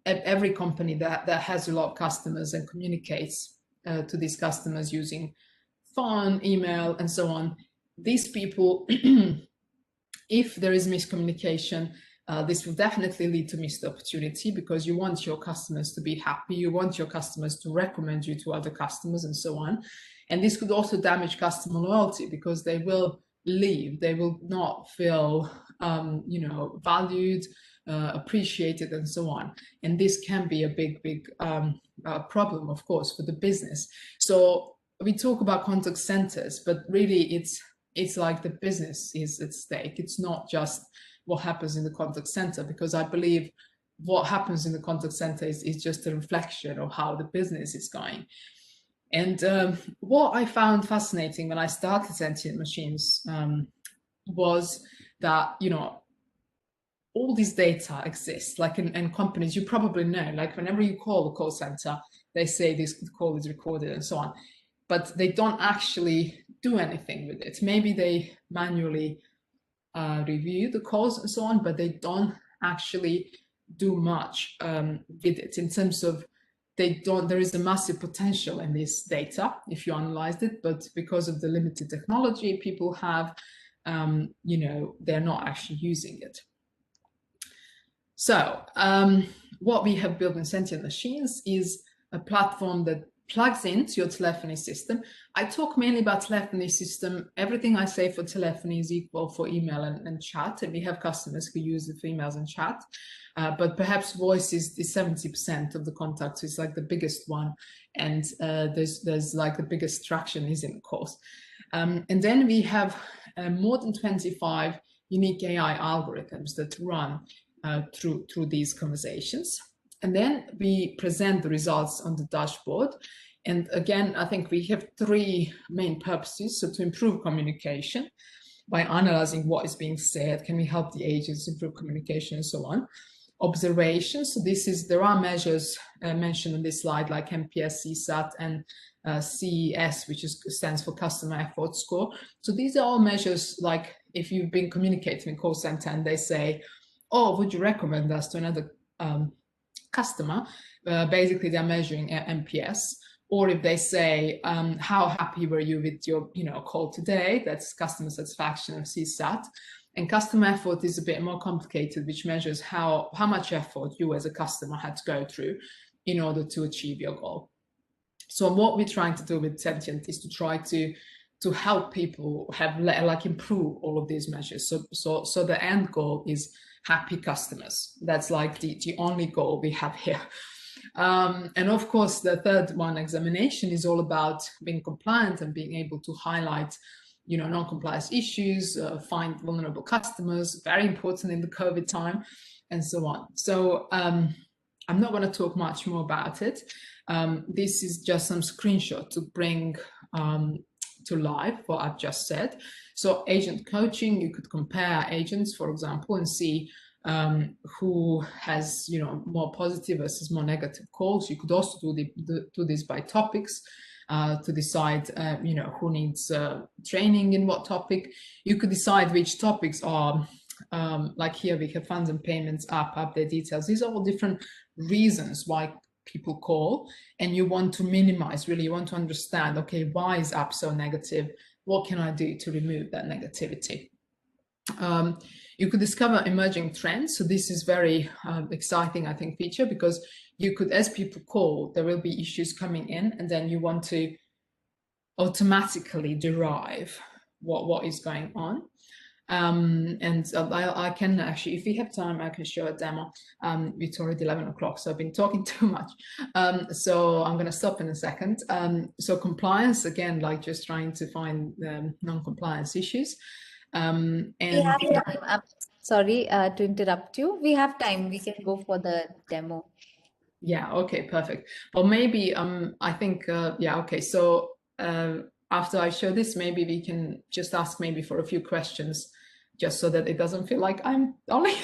every company that has a lot of customers and communicates to these customers using phone, email, and so on, these people, if there is miscommunication, this will definitely lead to missed opportunity, because you want your customers to be happy, you want your customers to recommend you to other customers, and so on. And this could also damage customer loyalty, because they will leave, they will not feel you know, valued, appreciated, and so on. And this can be a big problem, of course, for the business. So we talk about contact centers, but really it's like the business is at stake. It's not just what happens in the contact center, because I believe what happens in the contact center is just a reflection of how the business is going. And what I found fascinating when I started Sentient Machines was that, you know, all this data exists, like in companies, you probably know, like whenever you call the call center, they say this call is recorded and so on, but they don't actually do anything with it. Maybe they manually review the calls and so on, but they don't actually do much with it, in terms of there is a massive potential in this data if you analyze it, but because of the limited technology people have, you know, they're not actually using it. So what we have built in Sentient Machines is a platform that plugs into your telephony system. I talk mainly about telephony system. Everything I say for telephony is equal for email and chat, and we have customers who use it for emails and chat. But perhaps voice is 70% of the contacts, is like the biggest one, and there's like the biggest traction is in calls. And then we have more than 25 unique AI algorithms that run through these conversations. And then we present the results on the dashboard. And again, I think we have three main purposes. So to improve communication by analyzing what is being said, can we help the agents improve communication, and so on. Observation, so there are measures mentioned on this slide, like NPS, CSAT, and CES, which stands for Customer Effort Score. So these are all measures, like if you've been communicating in call center and they say, oh, would you recommend us to another customer? Basically, they're measuring NPS. Or if they say, how happy were you with your call today? That's customer satisfaction, or CSAT. And customer effort is a bit more complicated, which measures how much effort you as a customer had to go through in order to achieve your goal. So what we're trying to do with Sentient is to try to help people improve all of these measures. So the end goal is happy customers. That's like the only goal we have here. And of course, the third one, examination, is all about being compliant and being able to highlight non-compliance issues, find vulnerable customers, very important in the COVID time, and so on. So I'm not going to talk much more about it. This is just some screenshot to bring to life what I've just said. So agent coaching, you could compare agents, for example, and see who has more positive versus more negative calls. You could also do this by topics to decide who needs training in what topic. You could decide which topics are like here we have funds and payments up, update details. These are all different reasons why people call, and you want to minimize, really, you want to understand, okay, why is app so negative? What can I do to remove that negativity? You could discover emerging trends. So this is very exciting, I think, feature, because you could, as people call, there will be issues coming in, and then you want to automatically derive what is going on. I can actually, if we have time, I can show a demo. It's already 11 o'clock, so I've been talking too much. So I'm going to stop in a second. So compliance, again, like just trying to find non-compliance issues. We have time. I'm sorry to interrupt you. We have time. We can go for the demo. Yeah, okay, perfect. Or maybe I think yeah, okay. So after I show this, maybe we can just ask maybe for a few questions, just so that it doesn't feel like I'm only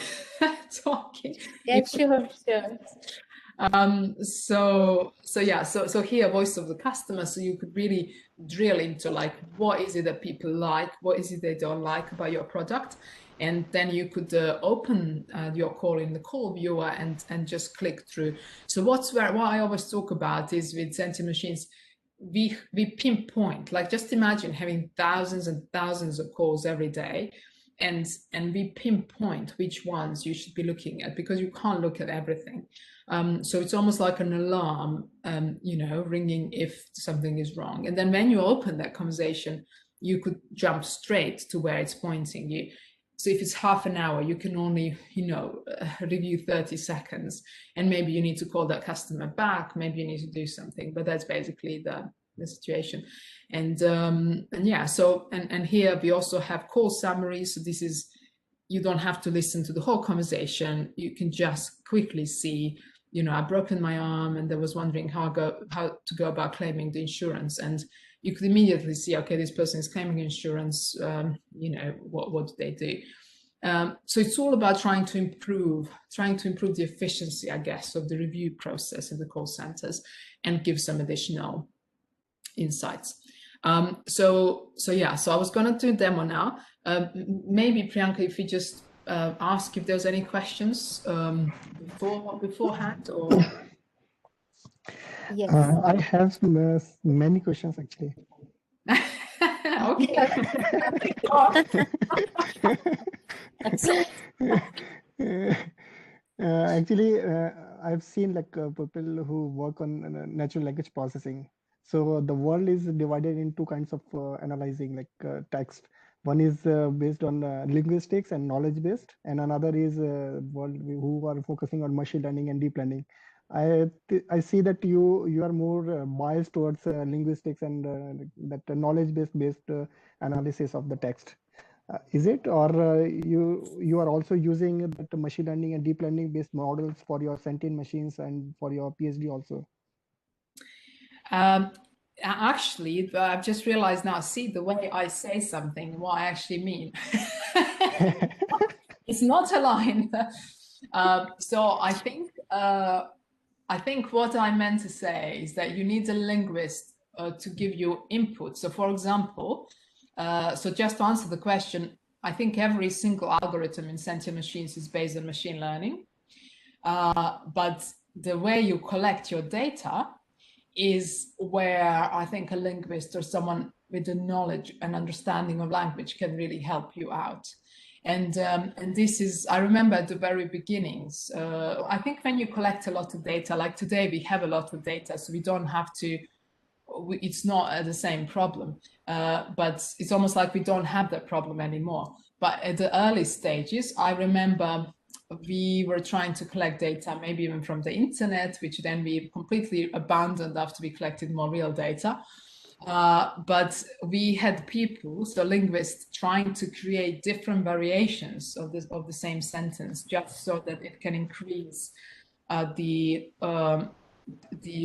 talking. Yeah, sure, sure. So here, voice of the customer. So you could really drill into like, what is it that people like, what is it they don't like about your product, and then you could open your call in the call viewer and just click through. So what I always talk about is with Sentient Machines, we pinpoint, like, just imagine having thousands and thousands of calls every day, and we pinpoint which ones you should be looking at, because you can't look at everything. So it's almost like an alarm, ringing if something is wrong. And then when you open that conversation, you could jump straight to where it's pointing you. So if it's half an hour, you can only, review 30 seconds, and maybe you need to call that customer back. Maybe you need to do something, but that's basically the situation. And yeah, so, and here we also have call summaries. So this is, you don't have to listen to the whole conversation. You can just quickly see, I've broken my arm and I was wondering how to go about claiming the insurance. And you could immediately see, okay, this person is claiming insurance, what do they do? So it's all about trying to improve the efficiency, I guess, of the review process in the call centers, and give some additional insights. So I was going to do a demo now. Maybe Priyanka, if you just ask if there's any questions beforehand, or Yes. I have many questions actually. Okay. Actually, I've seen like people who work on natural language processing. So the world is divided in two kinds of analyzing, like text. One is based on linguistics and knowledge based, and another is world who are focusing on machine learning and deep learning. I see that you are more biased towards linguistics and that knowledge based analysis of the text. Is it, or you are also using the machine learning and deep learning based models for your sentient machines and for your PhD also? Actually, I've just realized now, see, the way I say something, what I actually mean. It's not aligned. So I think what I meant to say is that you need a linguist to give you input. So for example, so just to answer the question, I think every single algorithm in sentient machines is based on machine learning. But the way you collect your data is where I think a linguist or someone with the knowledge and understanding of language can really help you out. And this is, I remember at the very beginnings, I think when you collect a lot of data, like today we have a lot of data, so we don't have to, it's not the same problem, but it's almost like we don't have that problem anymore. But at the early stages, I remember we were trying to collect data, maybe even from the internet, which then we completely abandoned after we collected more real data. But we had people, so linguists, trying to create different variations of the same sentence, just so that it can increase the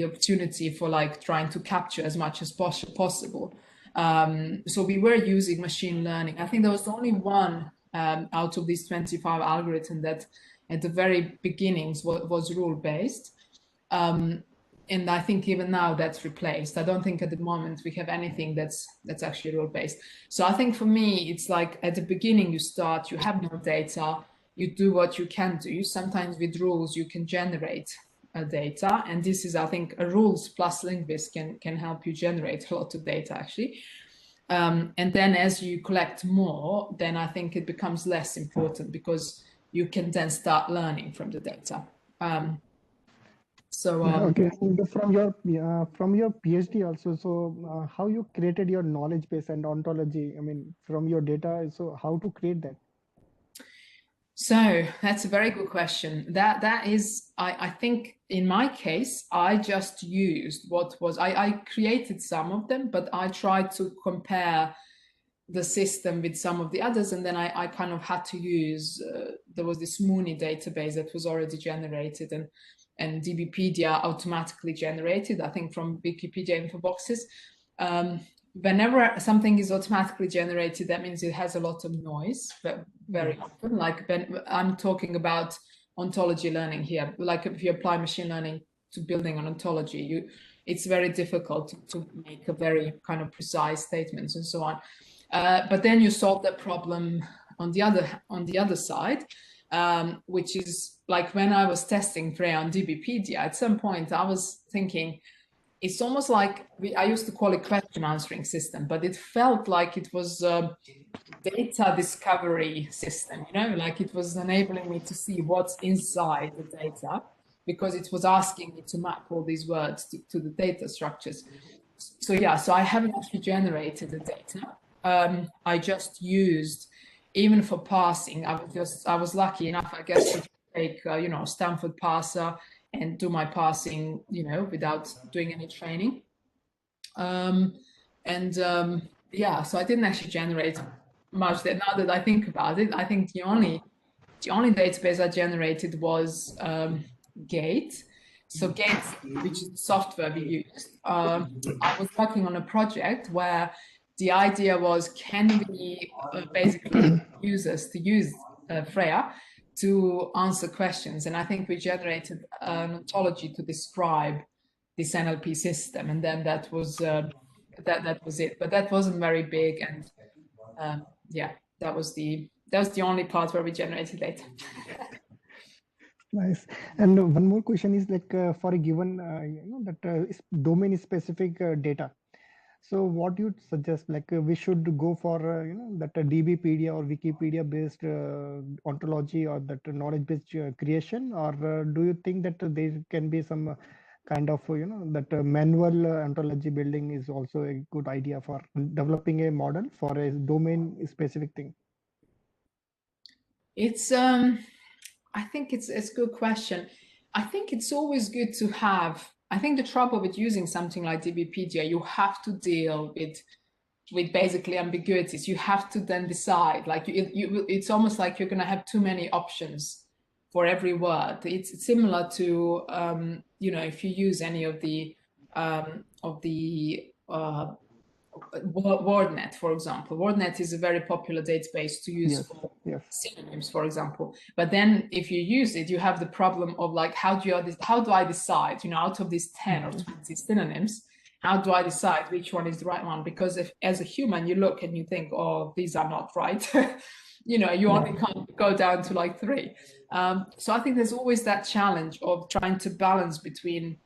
opportunity for like trying to capture as much as possible. So we were using machine learning. I think there was only one out of these 25 algorithms that at the very beginnings was rule-based. and I think even now that's replaced. I don't think at the moment we have anything that's actually rule-based. So I think for me, it's like at the beginning you start, you have no data, you do what you can do. Sometimes with rules you can generate data, and this is, I think, a rules plus linguist can help you generate a lot of data actually. And then as you collect more, then I think it becomes less important because you can then start learning from the data. Okay, and from your PhD also, so how you created your knowledge base and ontology? I mean, from your data, so how to create that? So that's a very good question. That is, I think in my case, I just used what was, I created some of them, but I tried to compare the system with some of the others, and then I kind of had to use, there was this Mooney database that was already generated, and DBpedia automatically generated, I think, from Wikipedia info boxes. Whenever something is automatically generated, that means it has a lot of noise, but very often, like when I'm talking about ontology learning here, like if you apply machine learning to building an ontology, it's very difficult to make a very kind of precise statements and so on. But then you solve that problem on the other side, which is like when I was testing Freya on DBpedia, at some point I was thinking, it's almost like I used to call it question answering system, but it felt like it was a data discovery system, you know, like it was enabling me to see what's inside the data because it was asking me to map all these words to the data structures. So yeah, so I haven't actually generated the data. I just used, even for parsing, I was lucky enough, I guess, to take, Stanford parser and do my parsing, without doing any training. Yeah, so I didn't actually generate much. That now that I think about it, I think the only database I generated was Gate. So Gate, which is the software we used, I was working on a project where the idea was, can we basically users to use Freya to answer questions? And I think we generated an ontology to describe this NLP system, and then that was it. But that wasn't very big, and yeah, that was the only part where we generated data. Nice. And one more question is like for a given, domain specific data. So what you'd suggest, like we should go for, that DBpedia or Wikipedia based ontology or that knowledge based creation, or do you think that there can be some kind of, that manual ontology building is also a good idea for developing a model for a domain specific thing? It's I think it's a good question. I think it's always good to have. I think the trouble with using something like DBpedia, you have to deal with basically ambiguities. You have to then decide. Like it's almost like you're going to have too many options for every word. It's similar to if you use any of the WordNet, for example. WordNet is a very popular database to use for synonyms, for example. But then if you use it, you have the problem of like, how do I decide, out of these 10 or 20 synonyms, how do I decide which one is the right one? Because if as a human, you look and you think, oh, these are not right. You only can't go down to like 3. So I think there's always that challenge of trying to balance between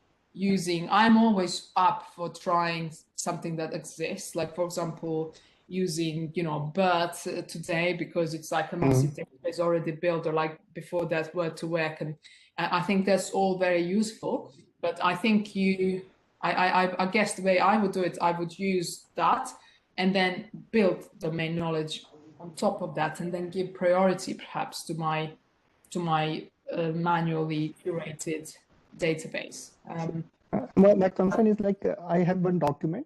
I'm always up for trying something that exists, like for example using BERT today because it's like a massive database already built, or like before that Word2Vec, and I think that's all very useful. But I think I guess the way I would do it, I would use that and then build domain knowledge on top of that, and then give priority perhaps to my manually curated database. My concern is like I have one document.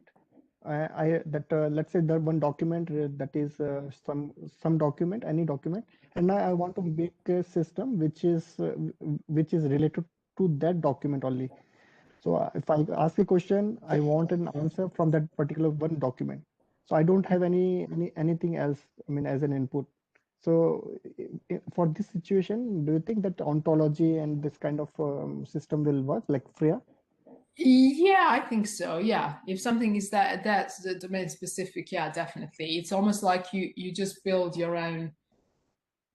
Let's say that one document that is some document, any document, and now I want to make a system which is related to that document only. So if I ask a question, I want an answer from that particular one document. So I don't have anything else, I mean, as an input. So for this situation, do you think that ontology and this kind of system will work, like Freya? Yeah, I think so. Yeah, if something is that's the domain specific, yeah, definitely. It's almost like you just build your own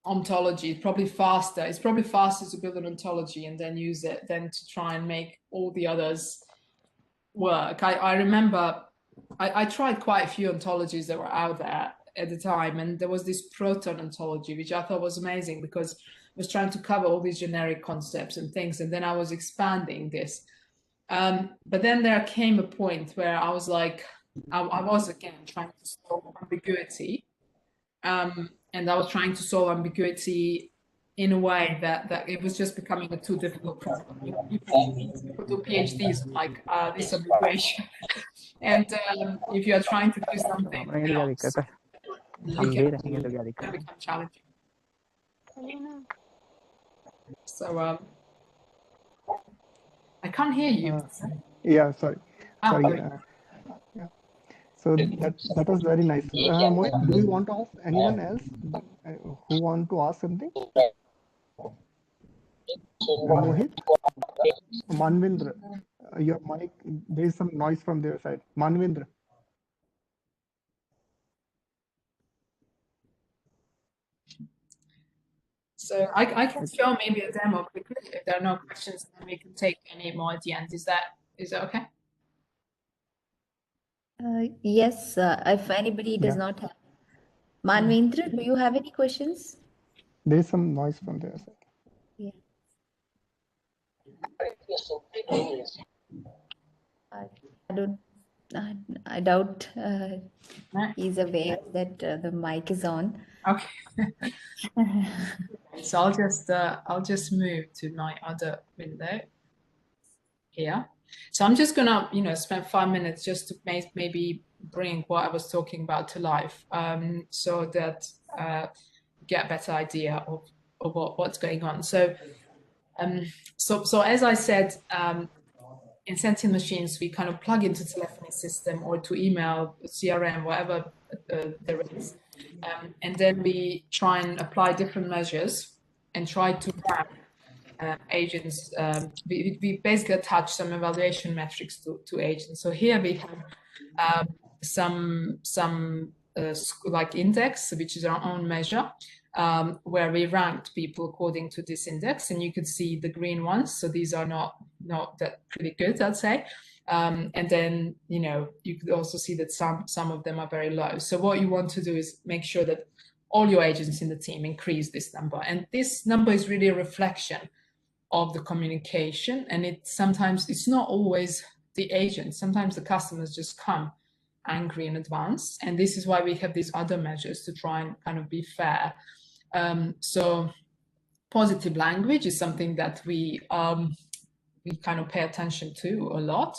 ontology. It's probably faster. It's probably faster to build an ontology and then use it than to try and make all the others work. I remember I tried quite a few ontologies that were out there at the time, and there was this proton ontology, which I thought was amazing because I was trying to cover all these generic concepts and things, and then I was expanding this. But then there came a point where I was like, I was again trying to solve ambiguity, and I was trying to solve ambiguity in a way that it was just becoming a too difficult problem. People do PhDs on like this ambiguation, and if you are trying to do something else, it can become challenging. So I can't hear you. Yeah, sorry. Sorry. Sorry. Yeah. So that was very nice. Mohit, do you want to ask anyone else who want to ask something? Mohit? Manvindra, your mic, there is some noise from their side. Manvindra. So I can show maybe a demo quickly. If there are no questions, then we can take any more at the end. Is that okay? Yes, if anybody does not have. Manvendra, do you have any questions? There is some noise from their side. Yeah. I don't. I doubt he's aware that the mic is on. Okay. So I'll just move to my other window here. So I'm just gonna spend 5 minutes just to maybe bring what I was talking about to life, so that get a better idea of what's going on. So so as I said, in Sentient Machines, we kind of plug into telephony system or to email, CRM, whatever there is. And then we try and apply different measures and try to map agents. We basically attach some evaluation metrics to agents. So here we have some like index, which is our own measure, where we ranked people according to this index, and you could see the green ones. So these are not that pretty good, I'd say. And then you could also see that some of them are very low. So what you want to do is make sure that all your agents in the team increase this number, and this number is really a reflection of the communication. And sometimes it's not always the agent. Sometimes the customers just come angry in advance, and this is why we have these other measures to try and kind of be fair. So positive language is something that we kind of pay attention to a lot.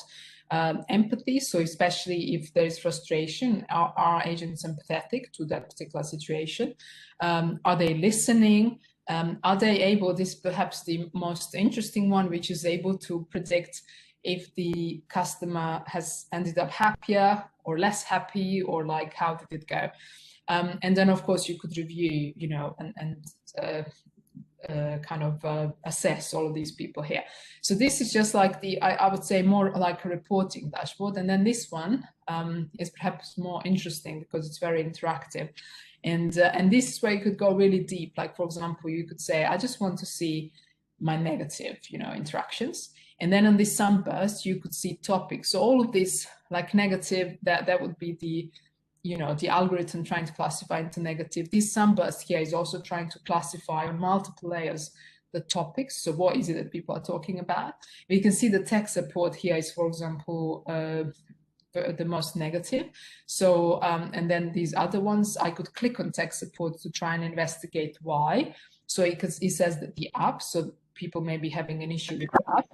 Empathy, so especially if there is frustration, are agents empathetic to that particular situation? Are they listening? Are they able, this is perhaps the most interesting one, which is able to predict if the customer has ended up happier or less happy, or like how did it go? And then of course you could review, and kind of assess all of these people here. So this is just like I would say more like a reporting dashboard. And then this one is perhaps more interesting because it's very interactive. And this is where you could go really deep. Like, for example, you could say, I just want to see my negative, interactions. And then on this sunburst, you could see topics. So all of this, like negative, that would be the algorithm trying to classify into negative. This sunburst here is also trying to classify on multiple layers the topics. So what is it that people are talking about? You can see the tech support here is, for example, the most negative. So, and then these other ones, I could click on tech support to try and investigate why. So it says that the app, so people may be having an issue with the app.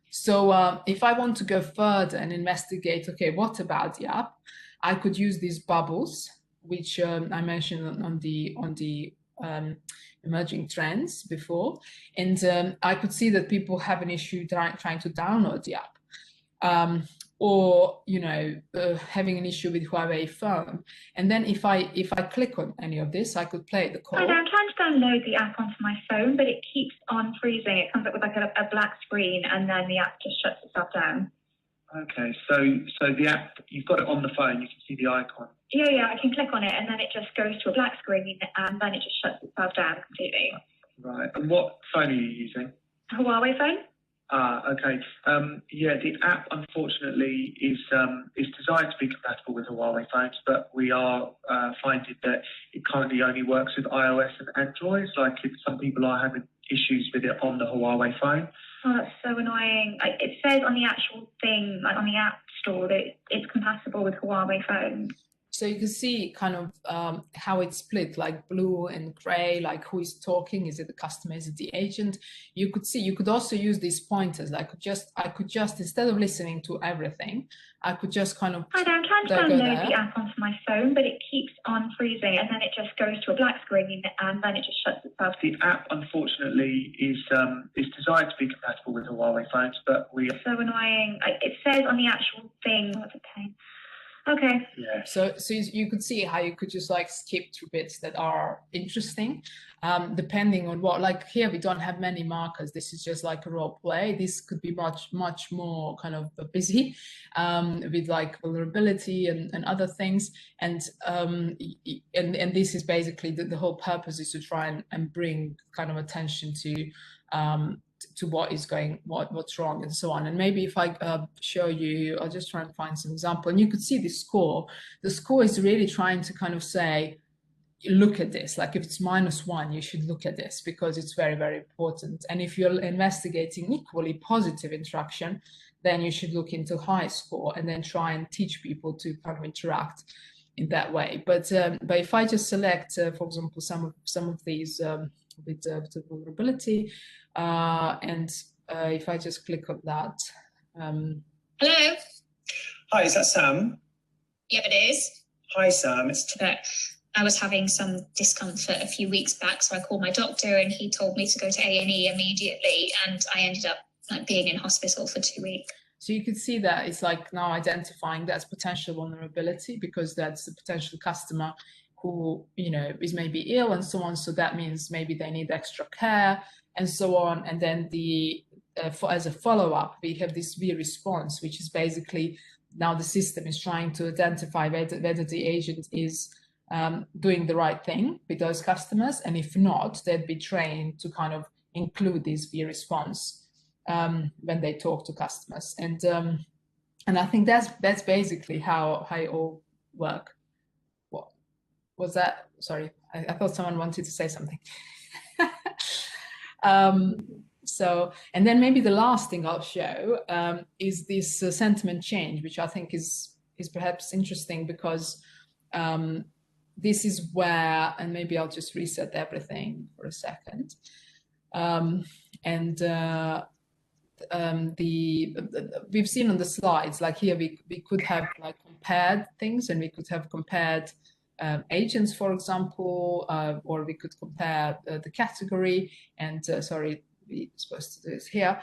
So if I want to go further and investigate, okay, what about the app? I could use these bubbles, which I mentioned on the emerging trends before. And I could see that people have an issue trying to download the app. or having an issue with Huawei phone. And then if I click on any of this, I could play the call. Hi there, I'm trying to download the app onto my phone, but it keeps on freezing. It comes up with like a black screen, and then the app just shuts itself down. Okay, so the app, you've got it on the phone, you can see the icon. Yeah, I can click on it, and then it just goes to a black screen, and then it just shuts itself down completely. Right, and what phone are you using? A Huawei phone? Okay. Yeah, the app unfortunately is designed to be compatible with Huawei phones, but we are finding that it currently only works with iOS and Android. Like, if some people are having issues with it on the Huawei phone. Oh, that's so annoying. It says on the actual thing, like on the App Store, that it's compatible with Huawei phones. So you can see kind of how it's split, like blue and gray, like who is talking, is it the customer, is it the agent? You could see, you could also use these pointers. I could just, instead of listening to everything, I could just kind of... Hi there, I'm trying to download the app onto my phone, but it keeps on freezing, and then it just goes to a black screen, and then it just shuts itself. The app, unfortunately, is designed to be compatible with Huawei phones, but we... So annoying. It says on the actual thing, what's a pain? Okay. Yeah. So you could see how you could just like skip through bits that are interesting, depending on what, like here we don't have many markers. This is just like a role play. This could be much more kind of busy with like vulnerability and other things. And this is basically the whole purpose is to try and bring kind of attention to what is what's wrong and so on. And maybe if I show you, I'll just try and find some example, and you could see the score. The score is really trying to kind of say, look at this, like if it's -1, you should look at this because it's very, very important. And if you're investigating equally positive interaction, then you should look into high score and then try and teach people to kind of interact in that way. But if I just select, for example, some of these with the vulnerability, and if I just click on that. Hello. Hi, is that Sam? Yep, it is. Hi, Sam. It's But I was having some discomfort a few weeks back, so I called my doctor, and he told me to go to A&E immediately, and I ended up like being in hospital for 2 weeks. So you could see that it's like now identifying that's potential vulnerability because that's the potential customer who is maybe ill and so on. So that means maybe they need extra care and so on. And then as a follow-up, we have this v-response, which is basically now the system is trying to identify whether the agent is doing the right thing with those customers, and if not, they'd be trained to kind of include this v-response when they talk to customers. And I think that's basically how it all work. What was that? Sorry, I thought someone wanted to say something. So, and then maybe the last thing I'll show is this sentiment change, which I think is perhaps interesting because this is where, and maybe I'll just reset everything for a second. We've seen on the slides, like here we could have like compared things, and we could have compared agents, for example, or we could compare the category. And sorry, we're supposed to do this here.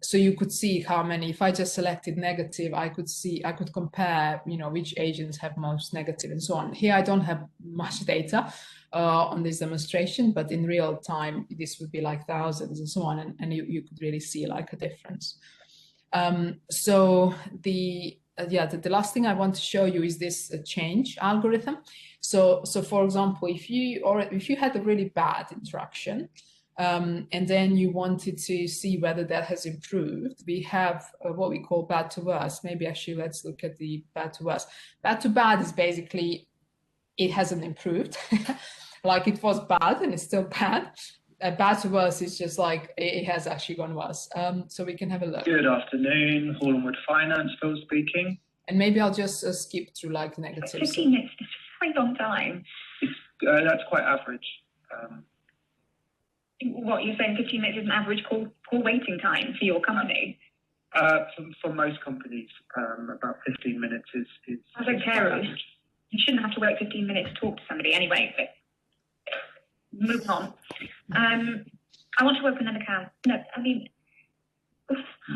So you could see how many. If I just selected negative, I could compare, which agents have most negative and so on. Here I don't have much data on this demonstration, but in real time this would be like thousands and so on, and you could really see like a difference. So the last thing I want to show you is this change algorithm. So for example, if you had a really bad interaction and then you wanted to see whether that has improved, we have what we call bad to worse. Maybe actually let's look at the bad to worse. Bad to bad is basically it hasn't improved. Like it was bad and it's still bad. Bad to worse is just like it has actually gone worse. So we can have a look. Good afternoon, Hallwood Finance, Phil speaking. And maybe I'll just skip through like negative. 15 minutes is a very long time. That's quite average. What, you're saying 15 minutes is an average call waiting time for your company? For most companies, about 15 minutes is I don't care. You shouldn't have to wait 15 minutes to talk to somebody anyway, but moving on. I want to open an account. No, I mean,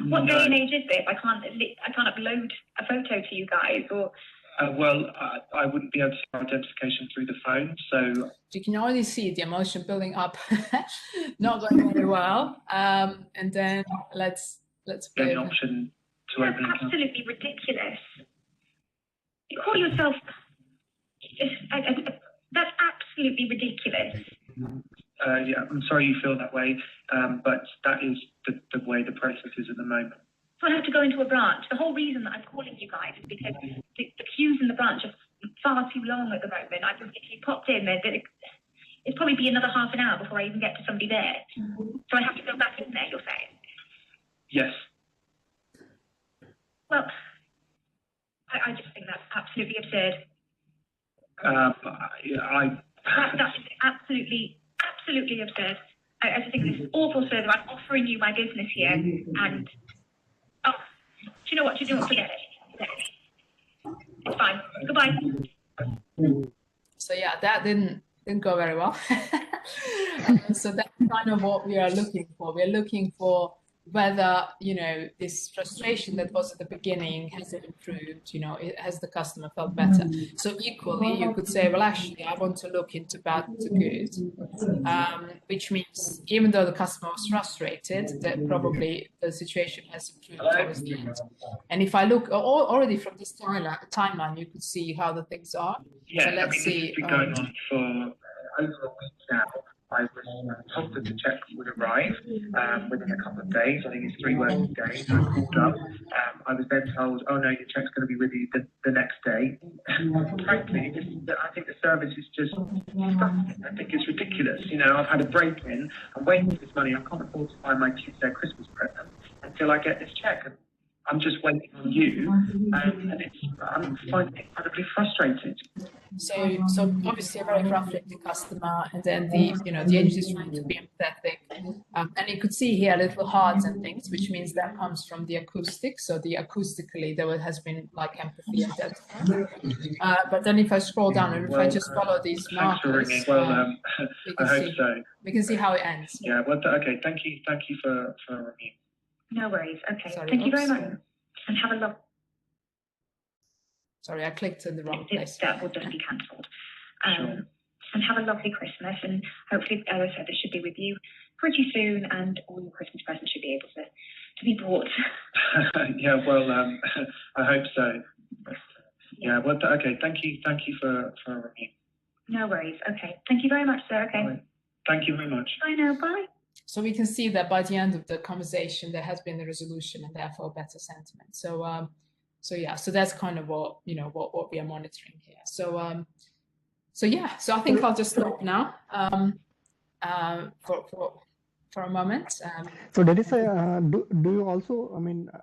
What day and age is this? I can't upload a photo to you guys, or. Well, I wouldn't be able to see identification through the phone, so you can already see the emotion building up, not going very well. And then let's get an option to That's open an account. absolutely ridiculous. You call yourself. That's absolutely ridiculous. Yeah, I'm sorry you feel that way, but that is the way the process is at the moment. So I have to go into a branch. The whole reason that I'm calling you guys is because the queues in the branch are far too long at the moment. I just literally popped in there. It'd probably be another half an hour before I even get to somebody there. So I have to go back in there, you're saying? Yes. Well, I just think that's absolutely absurd. That is absolutely absurd. I just think this is awful, sir, that I'm offering you my business here, and do you know what? Forget it. It's fine. Goodbye. So yeah, that didn't go very well. So that's kind of what we are looking for. We're looking for whether, this frustration that was at the beginning, has it improved, has the customer felt better? So equally, you could say, well, actually, I want to look into bad to good, which means even though the customer was frustrated, that probably the situation has improved towards the end. And if I look already from this timeline, you could see how the things are. Yeah, so let's see. It's been going on for over a week now. I was told that the check would arrive within a couple of days. I think it's 3 working days. I called up. I was then told, oh no, your check's going to be with you the next day. Frankly, I think the service is just disgusting. I think it's ridiculous. I've had a break-in. I'm waiting for this money. I can't afford to buy my kids their Christmas present until I get this check. And I'm just waiting on you, and I'm finding it incredibly frustrated. So obviously a very frustrated customer, and then the agent is trying to be empathetic, and you could see here little hearts and things, which means that comes from the acoustics. So acoustically there has been like empathy and depth. But then if I scroll down and if I just follow these markers, we can see how it ends. Yeah. Well, okay. Thank you for ringing. No worries. Okay. Thank you very much. And have a look. Sorry, I clicked in the wrong place. That will just be cancelled. Sure. And have a lovely Christmas. And hopefully, as I said, this should be with you pretty soon, and all your Christmas presents should be able to be brought. Yeah. Well, I hope so. Yeah. Well, okay. Thank you for ringing. No worries. Okay. Thank you very much, sir. Okay. Right. Thank you very much. Bye now. Bye. So we can see that by the end of the conversation, there has been a resolution and therefore better sentiment. So yeah, so that's kind of what we are monitoring here. So I think I'll just stop now for a moment. So that is do you also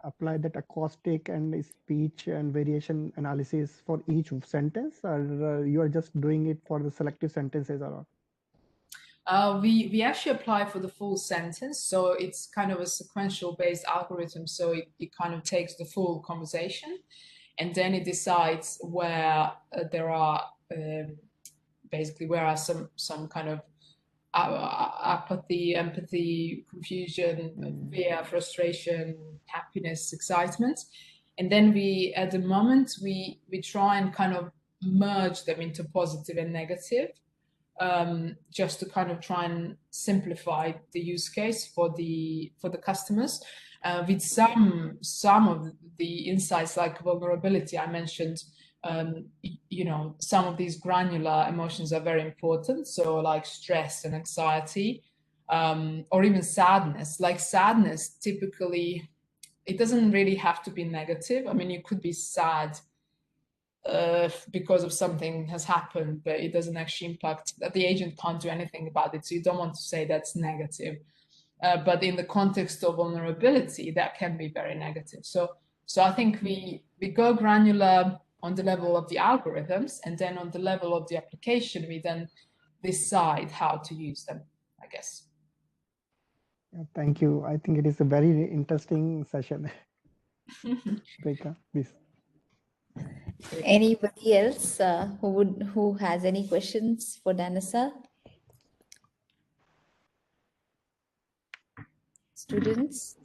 apply that acoustic and speech and variation analysis for each sentence, or you are just doing it for the selective sentences or? We actually apply for the full sentence, so it's kind of a sequential based algorithm. So it kind of takes the full conversation, and then it decides where there are basically where are some kind of apathy, empathy, confusion, fear, frustration, happiness, excitement, and then at the moment we try and kind of merge them into positive and negative. Just to kind of try and simplify the use case for the customers, with some of the insights like vulnerability I mentioned. Some of these granular emotions are very important. So like stress and anxiety, or even sadness. Like sadness, typically, it doesn't really have to be negative. I mean, you could be sad because of something has happened, but it doesn't actually impact that. The agent can't do anything about it, so you don't want to say that's negative. But in the context of vulnerability, that can be very negative. So I think we go granular on the level of the algorithms, and then on the level of the application, we then decide how to use them, I guess. Thank you. I think it is a very interesting session. Freya, please. Anybody else who has any questions for Danica? Students?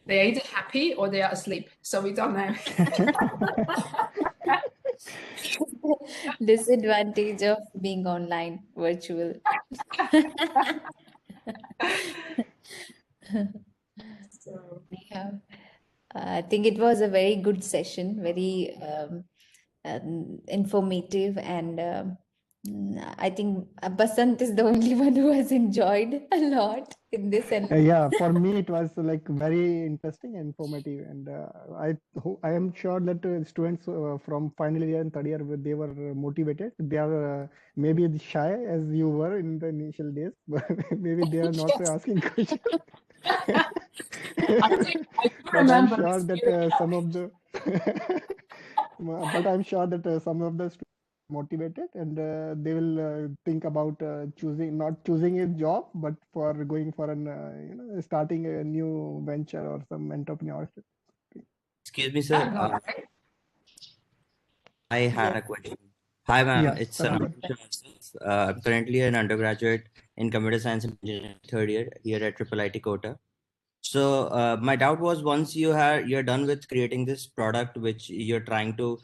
they're either happy or they are asleep. So we don't know. Disadvantage of being online, virtual. So, Yeah. I think it was a very good session, very informative, and I think Basant is the only one who has enjoyed a lot in this. And Yeah, for me it was like very interesting and informative, and I am sure that students from final year and third year they were motivated. They are maybe shy as you were in the initial days, but maybe they are not yes. asking questions. I do But I'm remember sure this that period. some of the but I'm sure that some of the students are motivated, and they will think about not choosing a job, but for going for an starting a new venture or some entrepreneurship. Excuse me, sir. Oh, okay. I had yes, a question. Hi, ma'am. Yeah, It's an Sandeep. I'm currently an undergraduate in computer science and engineering, third year here at IIIT Kota. So my doubt was, once you're done with creating this product which you're trying to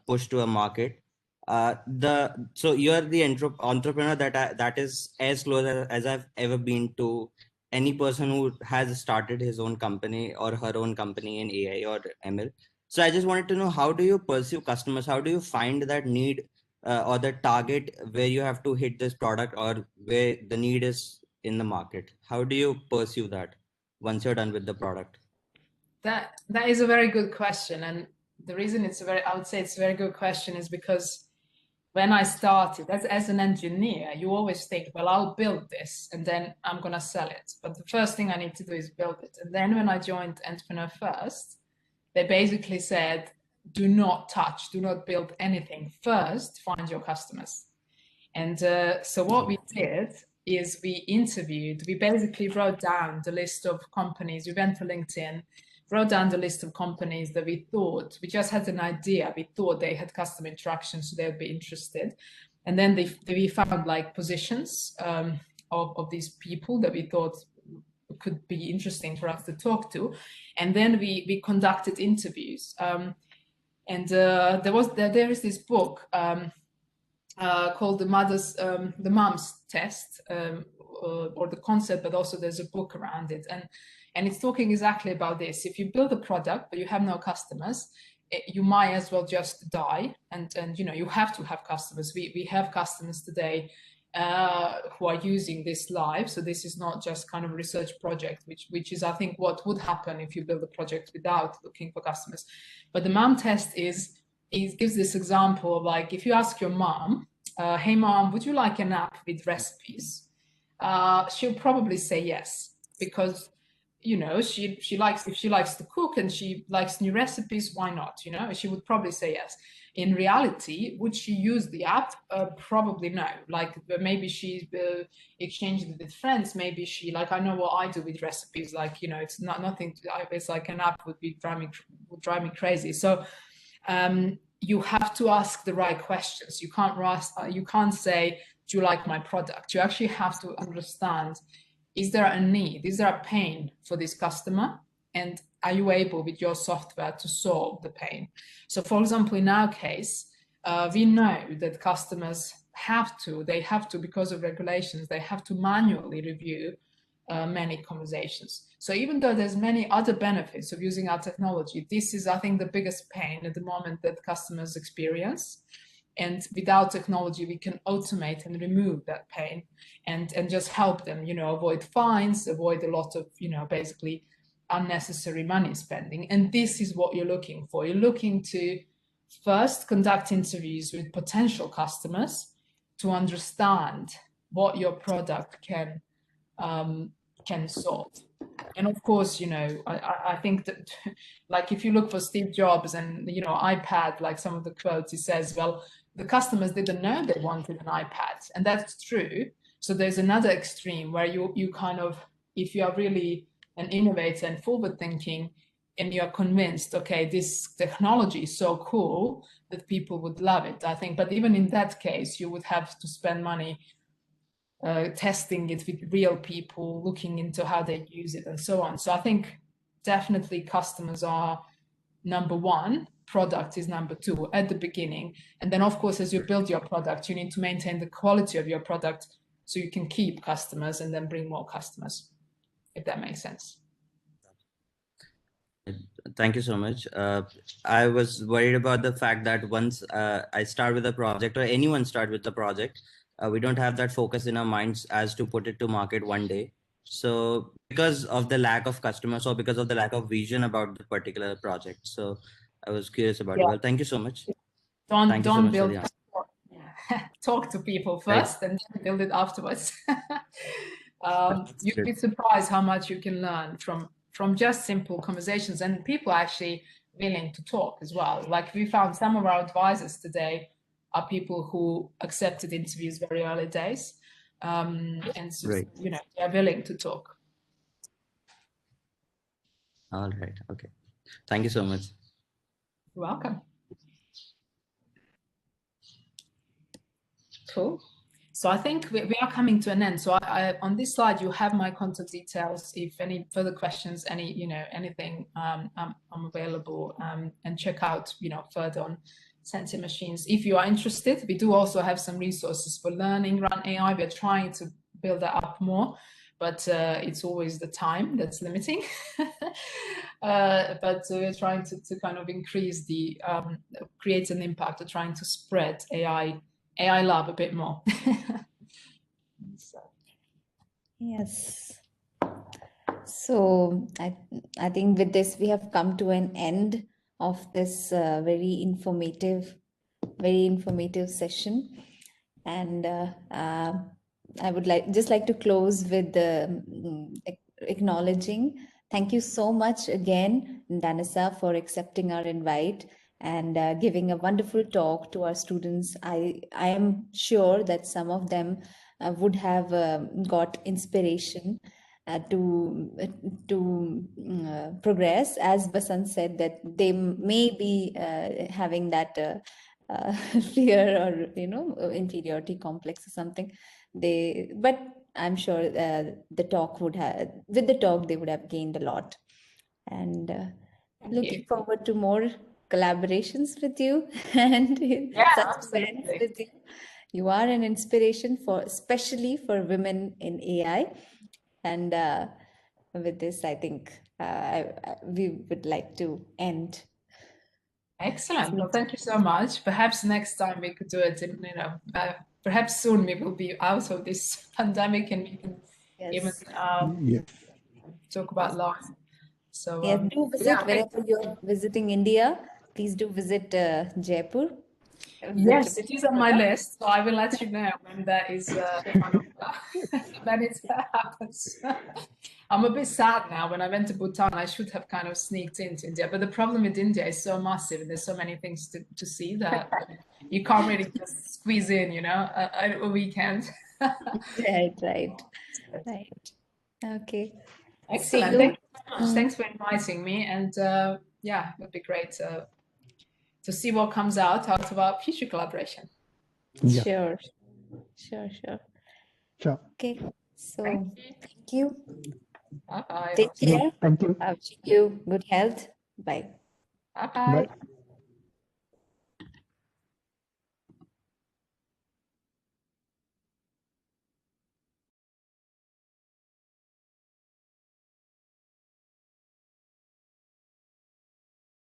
push to a market, so you're the entrepreneur that is as close as I've ever been to any person who has started his own company or her own company in AI or ML. So I just wanted to know, how do you pursue customers? How do you find that need or the target where you have to hit this product, or where the need is in the market? How do you pursue that once you're done with the product? That is a very good question, and the reason I would say it's a very good question is because when I started as an engineer, you always think, well, I'll build this and then I'm gonna sell it. But the first thing I need to do is build it. And then when I joined Entrepreneur First, they basically said, do not touch, do not build anything. First, find your customers. And so what we did is we basically wrote down the list of companies. We went to LinkedIn, wrote down the list of companies that we just had an idea. We thought they had customer interaction, so they would be interested. And then we found like positions of these people that we thought could be interesting for us to talk to. And then we conducted interviews. And there is this book called the Mom's Test, or the concept, but also there's a book around it, and it's talking exactly about this. If you build a product but you have no customers, you might as well just die. And you have to have customers. We have customers today who are using this live. So this is not just kind of a research project, which is I think what would happen if you build a project without looking for customers. But the Mom Test it gives this example of, like, if you ask your mom, hey mom, would you like an app with recipes? She'll probably say yes, because she likes, if she likes to cook and she likes new recipes, why not? She would probably say yes. In reality, would she use the app? Probably no. Like, maybe she exchanged it with friends. Maybe she, like, I know what I do with recipes. Like, it's not nothing. It's like an app would drive me crazy. So you have to ask the right questions. You can't say, do you like my product? You actually have to understand, is there a need? Is there a pain for this customer? And are you able with your software to solve the pain? So for example, in our case, we know that customers have to, because of regulations, they have to manually review many conversations. So even though there's many other benefits of using our technology, this is, I think, the biggest pain at the moment that customers experience. And without technology, we can automate and remove that pain and just help them, avoid fines, avoid a lot of, basically unnecessary money spending. And this is what you're looking for. You're looking to first conduct interviews with potential customers to understand what your product can solve. And of course, I think that, like, if you look for Steve Jobs and, iPad, like some of the quotes, he says, well, the customers didn't know they wanted an iPad. And that's true. So there's another extreme where you kind of, if you are really an innovator and forward thinking, and you're convinced, okay, this technology is so cool that people would love it, I think. But even in that case, you would have to spend money testing it with real people, looking into how they use it and so on. So I think definitely customers are number one, product is number two at the beginning. And then, of course, as you build your product, you need to maintain the quality of your product so you can keep customers and then bring more customers, if that makes sense. Thank you so much. I was worried about the fact that once I start with a project, or anyone start with a project, we don't have that focus in our minds as to put it to market one day. So because of the lack of customers, or because of the lack of vision about the particular project. So I was curious about it. Well, thank you so much. Thank you so much for the answer. Talk to people Right. first and then build it afterwards. You'd be surprised how much you can learn from just simple conversations, and people are actually willing to talk as well. Like we found some of our advisors today are people who accepted interviews very early days, and so, Right. you know, they're willing to talk. All right. Okay. Thank you so much. You're welcome. Cool. So I think we are coming to an end. So I on this slide, you have my contact details. If any further questions, anything, I'm available, and check out, further on Sentient Machines. If you are interested, we do also have some resources for learning around AI. We're trying to build that up more, but it's always the time that's limiting. But we're trying to kind of increase the, create an impact of trying to spread AI love a bit more. So. Yes. So I think with this we have come to an end of this very informative session, and I would just like to close with acknowledging. Thank you so much again, Danica, for accepting our invite and giving a wonderful talk to our students. I am sure that some of them would have got inspiration to progress. As Basant said, that they may be having that fear or inferiority complex or something. But I'm sure the talk would have, with the talk they would have gained a lot, and looking forward to more collaborations with you and such events with you. You are an inspiration especially for women in AI. And with this, I think we would like to end. Excellent. Well, thank you so much. Perhaps next time we could do it in, perhaps soon we will be out of this pandemic and we can even talk about life. So do visit wherever you're visiting India. Please do visit Jaipur. Yes, it is on my list. So I will let you know when that is when it happens. I'm a bit sad now. When I went to Bhutan, I should have kind of sneaked into India. But the problem with India is so massive and there's so many things to see that you can't really just squeeze in, a weekend. Right. Okay. Excellent. Thank you so much. Thanks for inviting me. And yeah, it would be great to see what comes out of our future collaboration. Sure. Okay. So thank you. Bye-bye. Take care. Thank you. Wishing you good health. Bye. Bye-bye. Bye.